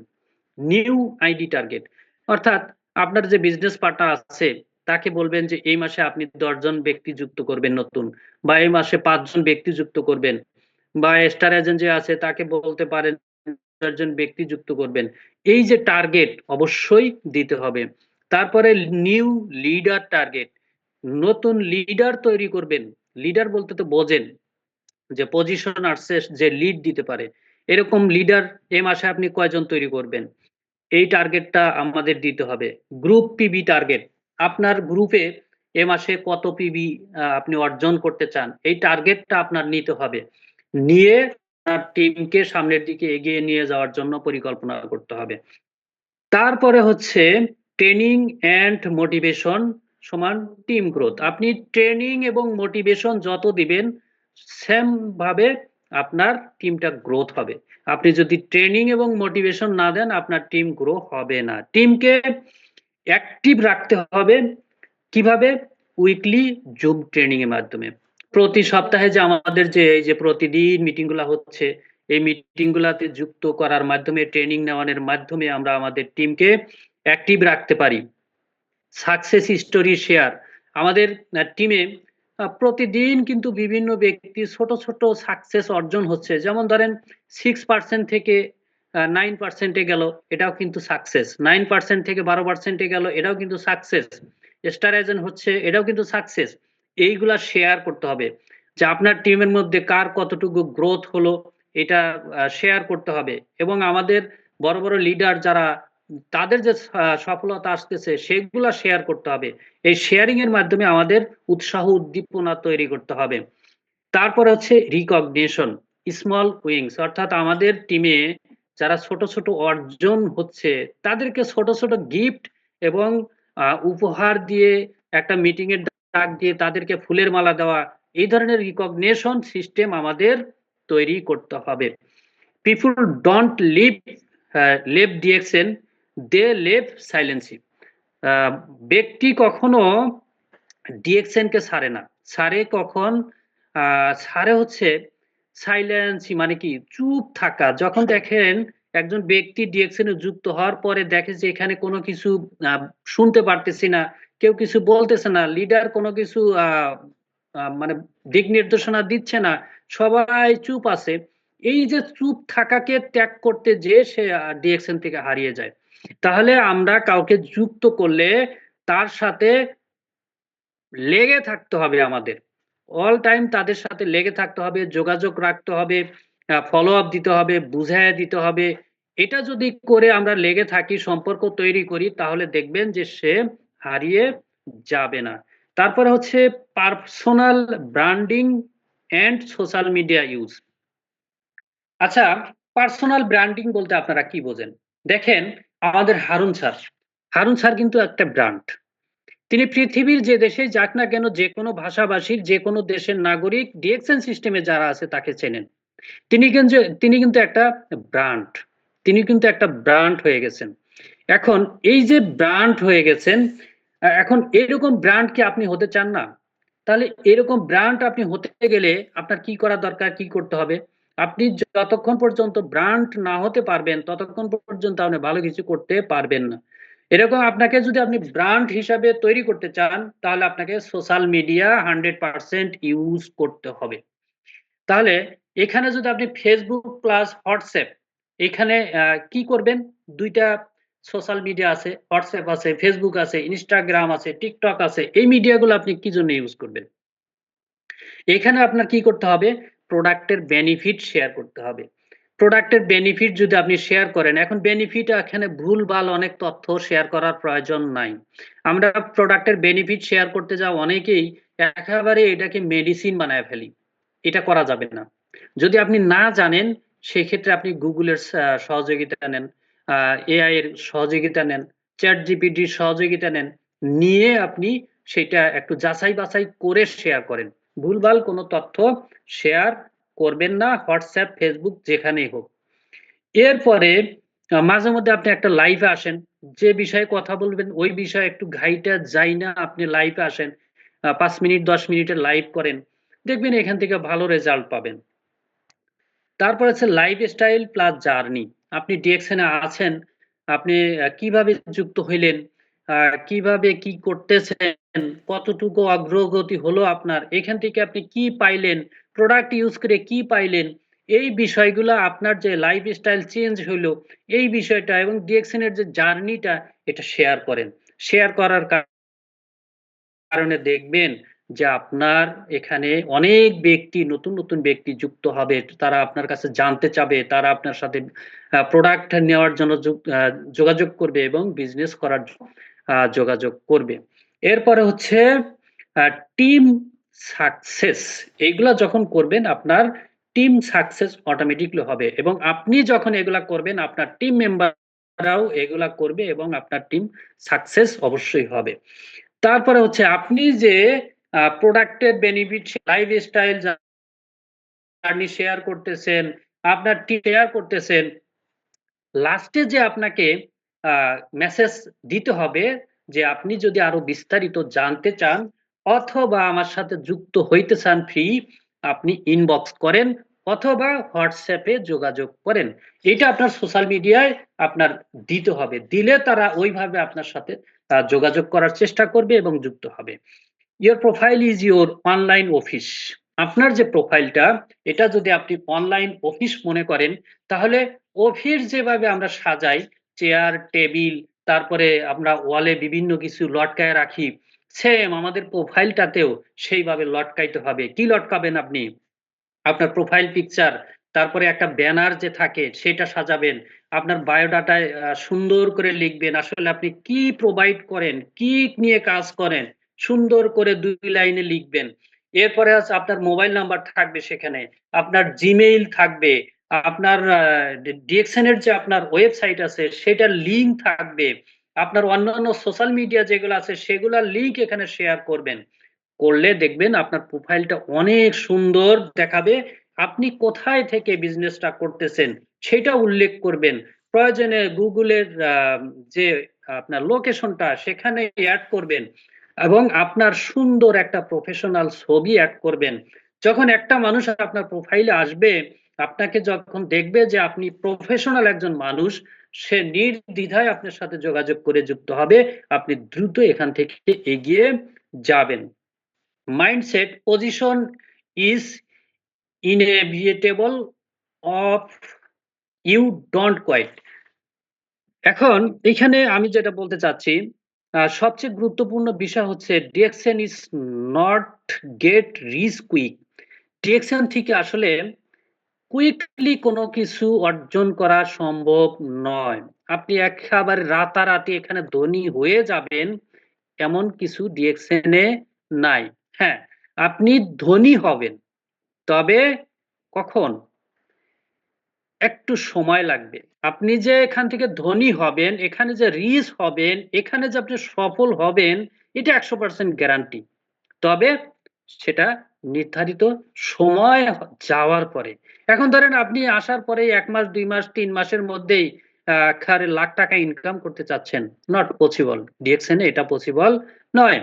নিউ আইডি টার্গেট, অর্থাৎ আপনার যে বিজনেস পার্টনার আছে তাকে বলবেন যে এই মাসে আপনি 10 জন ব্যক্তি যুক্ত করবেন নতুন, বা এই মাসে 5 জন ব্যক্তি যুক্ত করবেন, বা স্টার এজেন্ট যে আছে তাকে বলতে পারেন 10 জন ব্যক্তি যুক্ত করবেন। এই যে টার্গেট অবশ্যই দিতে হবে। তারপরে নিউ লিডার টার্গেট, নতুন লিডার তৈরি করবেন। লিডার বলতে তো বোঝেন যে পজিশন আসছে যে লিড দিতে পারে, এরকম লিডার এই মাসে আপনি কয়জন তৈরি করবেন, এই টার্গেটটা আমাদের দিতে হবে। গ্রুপ পিবি টার্গেট, আপনার গ্রুপে এ মাসে কত পিবি আপনি অর্জন করতে চান, এই টার্গেটটা আপনার নিতে হবে। নিয়ে টিমকে সামনের দিকে এগিয়ে নিয়ে যাওয়ার জন্য পরিকল্পনা করতে হবে। তারপরে হচ্ছে ট্রেনিং এন্ড মোটিভেশন সমান টিম গ্রোথ। আপনি ট্রেনিং এবং মোটিভেশন যত দিবেন সেম ভাবে আপনার টিমটা গ্রোথ হবে। আপনি যদি ট্রেনিং এবং মোটিভেশন না দেন আপনার টিম গ্রো হবে না। টিমকে অ্যাক্টিভ রাখতে হবে কিভাবে? উইকলি জুম ট্রেনিং এর মাধ্যমে। প্রতি সপ্তাহে যে আমাদের যে এই যে প্রতিদিন মিটিং গুলা হচ্ছে, এই মিটিং গুলাতে যুক্ত করার মাধ্যমে, ট্রেনিং নেওয়ানোর মাধ্যমে আমরা আমাদের টিমকে অ্যাক্টিভ রাখতে পারি। সাকসেস স্টোরি শেয়ার, আমাদের টিমে প্রতিদিন কিন্তু বিভিন্ন ব্যক্তি ছোট ছোট সাকসেস অর্জন হচ্ছে, যেমন ধরেন 6% থেকে 9%-এ গেল, এটাও কিন্তু সাকসেস। 9% থেকে 12%-এ গেল, এটাও কিন্তু সাকসেস। স্টার এজেন্ট হচ্ছে, এটাও কিন্তু সাকসেস। এইগুলা শেয়ার করতে হবে যে আপনার টিমের মধ্যে কার কতটুকু গ্রোথ হলো, এটা শেয়ার করতে হবে। এবং আমাদের বড় বড় লিডার যারা, তাদের যে সফলতা আসতেছে সেগুলা শেয়ার করতে হবে। এই শেয়ারিং এর মাধ্যমে আমাদের উৎসাহ উদ্দীপনা তৈরি করতে হবে। তারপরে হচ্ছে রিকগনিশন, স্মল উইংস, অর্থাৎ আমাদের টিমে যারা ছোট ছোট অর্জন হচ্ছে তাদেরকে ছোট ছোট গিফট এবং উপহার দিয়ে, একটা মিটিং এর ডাক দিয়ে তাদেরকে ফুলের মালা দেওয়া, এই ধরনের রিকগনিশন সিস্টেম আমাদের তৈরি করতে হবে। People don't leave DXN, they leave silence. ব্যক্তি কখনো ডিএক্সএন কে ছাড়ে না, ছাড়ে কখন? ছাড়ে হচ্ছে সাইলেন্সি, মানে কি? চুপ থাকা। যখন দেখেন একজন ব্যক্তি ডিএক্সএন এ যুক্ত হওয়ার পরে দেখে যে এখানে কোনো কিছু শুনতে পারতেছি না, কেউ কিছু বলতেছে না, লিডার কোনো কিছু মানে দিক নির্দেশনা দিচ্ছে না, সবাই চুপ আছে, এই যে চুপ থাকাকে ত্যাগ করতে যে সে ডিএক্সএন থেকে হারিয়ে যায়। তাহলে আমরা কাউকে যুক্ত করলে তার সাথে লেগে থাকতে হবে আমাদের, অল টাইম তাদের সাথে লেগে থাকতে হবে, যোগাযোগ রাখতে হবে, ফলো আপ দিতে হবে, বুঝাইয়া দিতে হবে। এটা যদি করে আমরা লেগে থাকি, সম্পর্ক তৈরি করি, তাহলে দেখবেন যে সে হারিয়ে যাবে না। তারপরে হচ্ছে personal branding and social media use. আচ্ছা, পার্সোনাল ব্র্যান্ডিং বলতে আপনারা কি বোঝেন? দেখেন, আমাদের হারুন স্যার কিন্তু একটা ব্র্যান্ড। তিনি পৃথিবীর যে দেশেই যাক না কেন, যেকোনো ভাষাভাষীর, যেকোনো দেশের নাগরিক ডিএক্সএন সিস্টেমে যারা আছে তাকে চেনেন। তিনি কিন্তু একটা ব্র্যান্ড। তিনি কিন্তু একটা ব্র্যান্ড হয়ে গেছেন। এখন এই যে ব্র্যান্ড হয়ে গেছেন, এখন এরকম ব্র্যান্ড কি আপনি হতে চান না? তাহলে এরকম ব্র্যান্ড আপনি হতে গেলে আপনার কি করা দরকার, কি করতে হবে? আপনি যতক্ষণ পর্যন্ত ব্র্যান্ড না হতে পারবেন, ততক্ষণ পর্যন্ত আপনি ভালো কিছু করতে পারবেন না। এরকম আপনাকে যদি আপনি ব্র্যান্ড হিসাবে তৈরি করতে চান, তাহলে আপনাকে সোশ্যাল মিডিয়া 100% ইউজ করতে হবে। তাহলে এখানে যদি আপনি ফেসবুক প্লাস হোয়াটসঅ্যাপ, এখানে কি করবেন? ২ টা সোশ্যাল মিডিয়া আছে, হোয়াটসঅ্যাপ আছে, ফেসবুক আছে, ইনস্টাগ্রাম আছে, টিকটক আছে। এই মিডিয়াগুলো আপনি কি জন্য ইউজ করবেন? এখানে আপনার কি করতে হবে? প্রোডাক্টের বেনিফিট শেয়ার করতে হবে। প্রোডাক্টের বেনিফিট যদি আপনি শেয়ার করেন, এখন বেনিফিট এখানে ভুলভাল অনেক তথ্য শেয়ার করার প্রয়োজন নাই। আমরা প্রোডাক্টের বেনিফিট শেয়ার করতে যাওয়া অনেকেই একেবারে এটাকে মেডিসিন বানায় ফেলি। এটা করা যাবে না। যদি আপনি না জানেন, সেক্ষেত্রে আপনি গুগলের সহযোগিতা নেন, এআই এর সহযোগিতা নেন, ChatGPT র সহযোগিতা নেন। নিয়ে আপনি সেটা একটু যাচাই বাছাই করে শেয়ার করেন। ভুলভাল কোনো তথ্য শেয়ার করবেন না, হোয়াটসঅ্যাপ, ফেসবুক যেখানেই হোক। এরপরে মাঝে মধ্যে আপনি একটা লাইভে আসেন, যে বিষয়ে কথা বলবেন ওই বিষয়ে একটু ঘাইটা যাই না, আপনি লাইভে আসেন, ৫ মিনিট ১০ মিনিটের লাইভ করেন, দেখবেন এখান থেকে ভালো রেজাল্ট পাবেন। তারপর হচ্ছে লাইফস্টাইল প্লাস জার্নি। আপনি ডিএক্সএন এ আছেন, আপনি কিভাবে যুক্ত হইলেন, কিভাবে কি করতেছেন, কতটুকু অগ্রগতি হলো আপনার, এখান থেকে আপনি কি পাইলেন, প্রোডাক্ট ইউজ করে কি পাইলেন, এই বিষয়গুলো আপনার যে লাইফস্টাইল চেঞ্জ হইলো, এই বিষয়টা এবং ডিএক্সএন এর যে জার্নিটা, এটা শেয়ার করেন। শেয়ার করার কারণে দেখবেন যে আপনার এখানে অনেক ব্যক্তি, নতুন ব্যক্তি যুক্ত হবে। তারা আপনার কাছে জানতে চাবে, তারা আপনার সাথে প্রোডাক্ট নেওয়ার জন্য যোগাযোগ করবে এবং বিজনেস করার যোগাযোগ করবে। এরপরে হচ্ছে টিম সাকসেস। এইগুলা যখন করবেন, আপনার টিম সাকসেস অটোমেটিকলি হবে এবং আপনি যখন এগুলা করবেন, আপনার টিম মেম্বাররাও এগুলা করবে এবং আপনার টিম সাকসেস অবশ্যই হবে। তারপরে হচ্ছে আপনি যে প্রোডাক্টের বেনিফিট, লাইফস্টাইল জার্নি শেয়ার করতেছেন, আপনার শেয়ার করতেছেন, লাস্টে যে আপনাকে মেসেজ দিতে হবে যে আপনি যদি আরো বিস্তারিত জানতে চান অথবা আমার সাথে যুক্ত হইতে চান ফ্রি, আপনি ইনবক্স করেন অথবা হোয়াটসঅ্যাপে যোগাযোগ করেন। এটা আপনার সোশ্যাল মিডিয়ায় আপনার দিতে হবে। দিলে তারা ওইভাবে আপনার সাথে যোগাযোগ করার চেষ্টা করবে এবং যুক্ত হবে। Your profile is your online office. আপনার যে প্রোফাইলটা, এটা যদি আপনি অনলাইন অফিস মনে করেন, তাহলে অফিস যেভাবে আমরা সাজাই, চেয়ার, টেবিল, তারপরে আমরা ওয়ালে বিভিন্ন কিছু লটকায় রাখি, সেম আমাদের প্রোফাইলটাতেও সেইভাবে লটকাইতে হবে। কি লটকাবেন আপনি? আপনার প্রোফাইল পিকচার, তারপরে একটা ব্যানার যে থাকে সেটা সাজাবেন। আপনার বায়োডাটায় সুন্দর করে লিখবেন আসলে আপনি কি প্রোভাইড করেন, কি নিয়ে কাজ করেন, সুন্দর করে ২ লাইনে লিখবেন। এরপরে হচ্ছে আপনার মোবাইল নাম্বার থাকবে সেখানে, আপনার জিমেইল থাকবে, আপনার ডিএক্সএন এর যে আপনার ওয়েবসাইট আছে সেটার লিঙ্ক থাকবে, আপনার অন্যান্য সোশ্যাল মিডিয়া যেগুলো আছে সেগুলার লিঙ্ক এখানে শেয়ার করবেন। করলে দেখবেন আপনার প্রোফাইলটা অনেক সুন্দর দেখাবে। আপনি কোথায় থেকে বিজনেসটা করতেছেন সেটা উল্লেখ করবেন। প্রয়োজনে গুগলের যে আপনার লোকেশনটা সেখানে এড করবেন এবং আপনার সুন্দর একটা প্রফেশনাল ছবি এড করবেন। যখন একটা মানুষ আপনার প্রোফাইলে আসবে, আপনাকে যখন দেখবে যে আপনি প্রফেশনাল একজন মানুষ, সে নির্দ্বিধায় আপনার সাথে যোগাযোগ করে যুক্ত হবে। আপনি দ্রুত এখান থেকে এগিয়ে যাবেন। Mindset position is inevitable of you don't quit. এখন এখানে আমি যেটা বলতে চাচ্ছি, সবচেয়ে গুরুত্বপূর্ণ বিষয় হচ্ছে DXN is not get rich quick. DXN থেকে আসলে কুইকলি কোনো কিছু অর্জন করা সম্ভব নয়। আপনি একেবারে রাতারাতি এখানে ধনী হয়ে যাবেন এমন কিছু ডিএক্সএন এ নাই। হ্যাঁ, আপনি ধনী হবেন, তবে কখন? একটু সময় লাগবে। আপনি যে এখান থেকে ধনী হবেন, এখানে যে রিচ হবেন, এখানে যে আপনি সফল হবেন, এটা 100% গ্যারান্টি। তবে সেটা নির্ধারিত সময় যাওয়ার পরে। এখন ধরেন আপনি আসার পরে ১ মাস, ২ মাস, ৩ মাসের মধ্যেই একেবারে লাখ টাকা ইনকাম করতে চাচ্ছেন। Not possible. ডিএক্সএন এ এটা পসিবল নয়।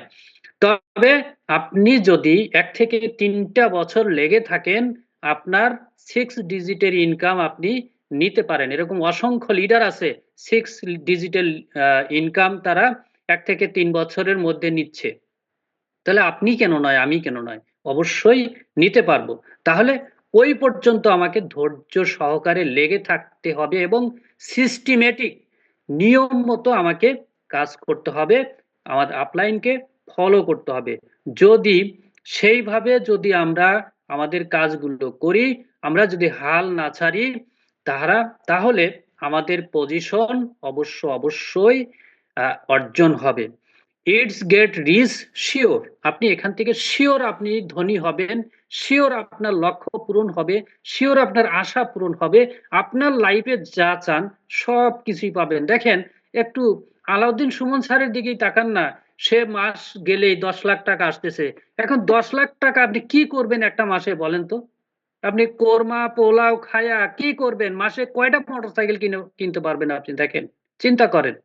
তবে আপনি যদি ১ থেকে ৩ টা বছর লেগে থাকেন, আপনার 6 ডিজিটের ইনকাম আপনি নিতে পারেন। এরকম অসংখ্য লিডার আছে 6 ডিজিটাল ইনকাম তারা ১ থেকে ৩ বছরের মধ্যে নিচ্ছে। তাহলে আপনি কেন নয়, আমি কেন নয়? অবশ্যই নিতে পারবো। তাহলে ওই পর্যন্ত আমাকে ধৈর্য সহকারে লেগে থাকতে হবে এবং সিস্টেমেটিক নিয়ম মতো আমাকে কাজ করতে হবে। আমাদের আপলাইনকে ফলো করতে হবে। যদি সেইভাবে যদি আমরা আমাদের কাজগুলো করি, আমরা যদি হাল না ছাড়ি, তাহলে আমাদের পজিশন অবশ্যই অর্জন হবে। It's get rich sure. আপনি এখান থেকে শিওর আপনি ধনী হবেন, শিওর আপনার লক্ষ্য পূরণ হবে, শিওর আপনার আশা পূরণ হবে। আপনার লাইফে যা চান সবকিছুই পাবেন। দেখেন, একটু আলাউদ্দিন সুমন স্যারের দিকেই তাকান না। সে মাস গেলেই ১০ লাখ টাকা আসতেছে। এখন ১০ লাখ টাকা আপনি কি করবেন একটা মাসে বলেন তো? আপনি কোরমা, পোলাও খায়া কি করবেন? মাসে কয়টা মোটরসাইকেল কিনতে পারবেন আপনি দেখেন। চিন্তা করেন।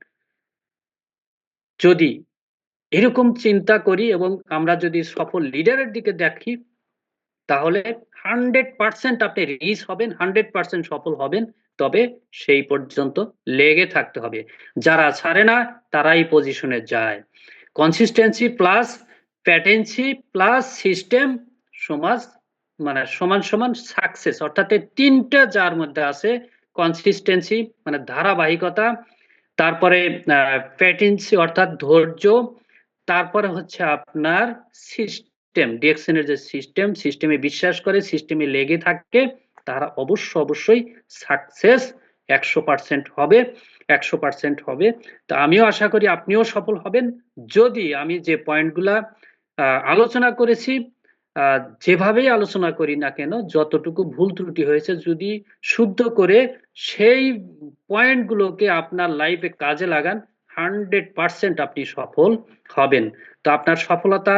যদি এরকম চিন্তা করি এবং আমরা যদি সফল লিডারের দিকে দেখি, তাহলে 100% আপনি রিচ হবেন, 100% সফল হবেন। তবে সেই পর্যন্ত লেগে থাকতে হবে। যারা ছাড়ে না তারাই পজিশনে যায়। কনসিস্টেন্সি প্লাস প্যাটেন্সি প্লাস সিস্টেম সমাজ সমান সাকসেস। অর্থাৎ এই ৩ টা যার মধ্যে আছে, কনসিস্টেন্সি মানে ধারাবাহিকতা, তারপরে প্যাটেন্সি অর্থাৎ ধৈর্য, তারপরে হচ্ছে আপনার সিস্টেম, ডিএক্সএন এর যে সিস্টেমে বিশ্বাস করে, সিস্টেমে লেগে থাকে, তারা অবশ্যই সাকসেস ১০০% হবে, ১০০% হবে। তো আমিও আশা করি আপনিও সফল হবেন, যদি আমি যে পয়েন্টগুলা আলোচনা করেছি, যেভাবেই আলোচনা করি না কেন, যতটুকু ভুল ত্রুটি হয়েছে যদি শুদ্ধ করে সেই পয়েন্টগুলোকে আপনার লাইফে কাজে লাগান, 100% আপনি সফল হবেন। তো আপনার সফলতা,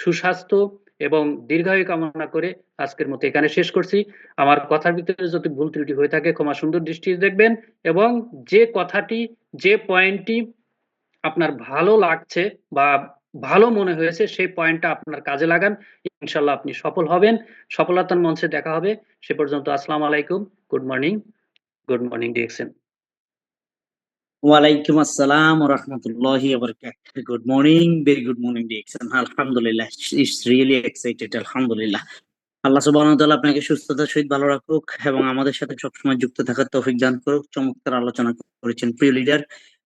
সুস্বাস্থ্য এবং দীর্ঘায়ু কামনা করে আজকের মতো এখানে শেষ করছি। আমার কথার ভিতরে যদি ভুল ত্রুটি হয়ে থাকে ক্ষমা সুন্দর দৃষ্টিতে দেখবেন, এবং যে কথাটি, যে পয়েন্টটি আপনার ভালো লাগছে বা ভালো মনে হয়েছে সেই পয়েন্টটা আপনার কাজে লাগান। ইনশাআল্লাহ আপনি সফল হবেন। সফলতার মঞ্চে দেখা হবে। সে পর্যন্ত আসসালামু আলাইকুম। Good morning DXN. ওয়ালাইকুম আসসালাম ওয়া রাহমাতুল্লাহি ওয়া বারাকাতুহু। Good morning, very good morning DXN. আলহামদুলিল্লাহ, ইটস রিয়েলি এক্সাইটেড। আলহামদুলিল্লাহ। আল্লাহ সুবহানাহু ওয়া তাআলা আপনাকে সুস্থতার সহিত ভালো রাখুক এবং আমাদের সাথে সবসময় যুক্ত থাকার তৌফিক দান করুক। চমৎকার আলোচনা করেছেন প্রিয় লিডার,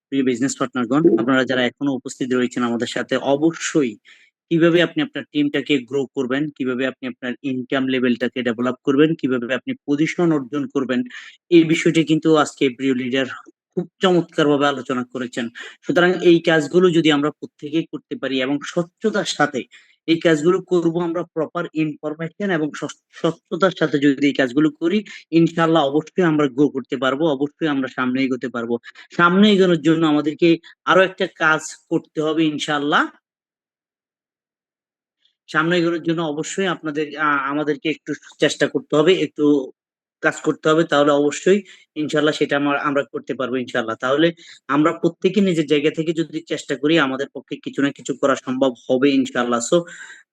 প্রিয় বিজনেস পার্টনারগণ। আপনারা যারা এখনো উপস্থিত রয়েছেন আমাদের সাথে, অবশ্যই কিভাবে আপনি আপনার টিমটাকে গ্রো করবেন, কিভাবে আপনি আপনার ইনকাম লেভেলটাকে ডেভেলপ করবেন, কিভাবে আপনি পজিশন অর্জন করবেন, এই বিষয়টি কিন্তু আজকে প্রিয় লিডার খুব চমৎকারভাবে আলোচনা করেছেন। সুতরাং এই কাজগুলো যদি আমরা প্রত্যেকেই করতে পারি এবং স্বচ্ছতার সাথে এই কাজগুলো করব, আমরা প্রপার ইনফরমেশন এবং স্বচ্ছতার সাথে যদি এই কাজগুলো করি, ইনশাআল্লাহ অবশ্যই আমরা গ্রো করতে পারবো, অবশ্যই আমরা সামনে এগোতে পারবো। সামনে এগোনোর জন্য আমাদেরকে আরো একটা কাজ করতে হবে ইনশাআল্লাহ। সামনে এগোনোর জন্য অবশ্যই আমাদেরকে একটু চেষ্টা করতে হবে, একটু কাজ করতে হবে। তাহলে অবশ্যই ইনশাআল্লাহ সেটা আমরা করতে পারবো ইনশাআল্লাহ। তাহলে আমরা প্রত্যেকে নিজের জায়গা থেকে যদি চেষ্টা করি, আমাদের পক্ষে কিছু না কিছু করা সম্ভব হবে ইনশাআল্লাহ। সো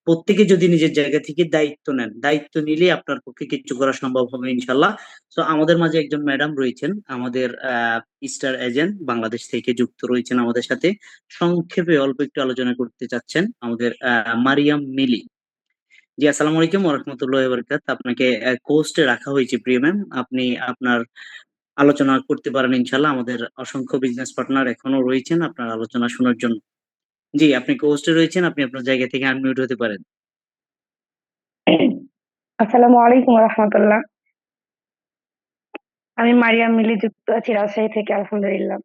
প্রত্যেকে যদি নিজের জায়গা থেকে দায়িত্ব নেন, দায়িত্ব নিলে আপনার পক্ষে কিছু করা সম্ভব হবে ইনশাআল্লাহ। সো আমাদের মাঝে একজন ম্যাডাম রয়েছেন, আমাদের স্টার এজেন্ট বাংলাদেশ থেকে যুক্ত রয়েছেন আমাদের সাথে। সংক্ষেপে অল্প একটু আলোচনা করতে চাচ্ছেন আমাদের মারিয়াম মিলি। জি, আসসালামু আলাইকুম ওয়া রাহমাতুল্লাহি ওয়া বারাকাতুহু। আপনাকে কোস্টে রাখা হয়েছে প্রিয় ম্যাম। আপনি আপনার আলোচনা করতে পারেন ইনশাআল্লাহ। আমাদের অসংখ্য বিজনেস পার্টনার এখনো রয়েছেন আপনার আলোচনা শোনার জন্য। জি, আপনি co-host-এ রয়েছেন, আপনি আপনার জায়গা থেকে আনমিউট হতে পারেন। আসসালামু আলাইকুম রাহমাতুল্লাহ। আমি মারিয়াম মিলি যুক্ত আছি রাজশাহী থেকে, আলহামদুলিল্লাহ।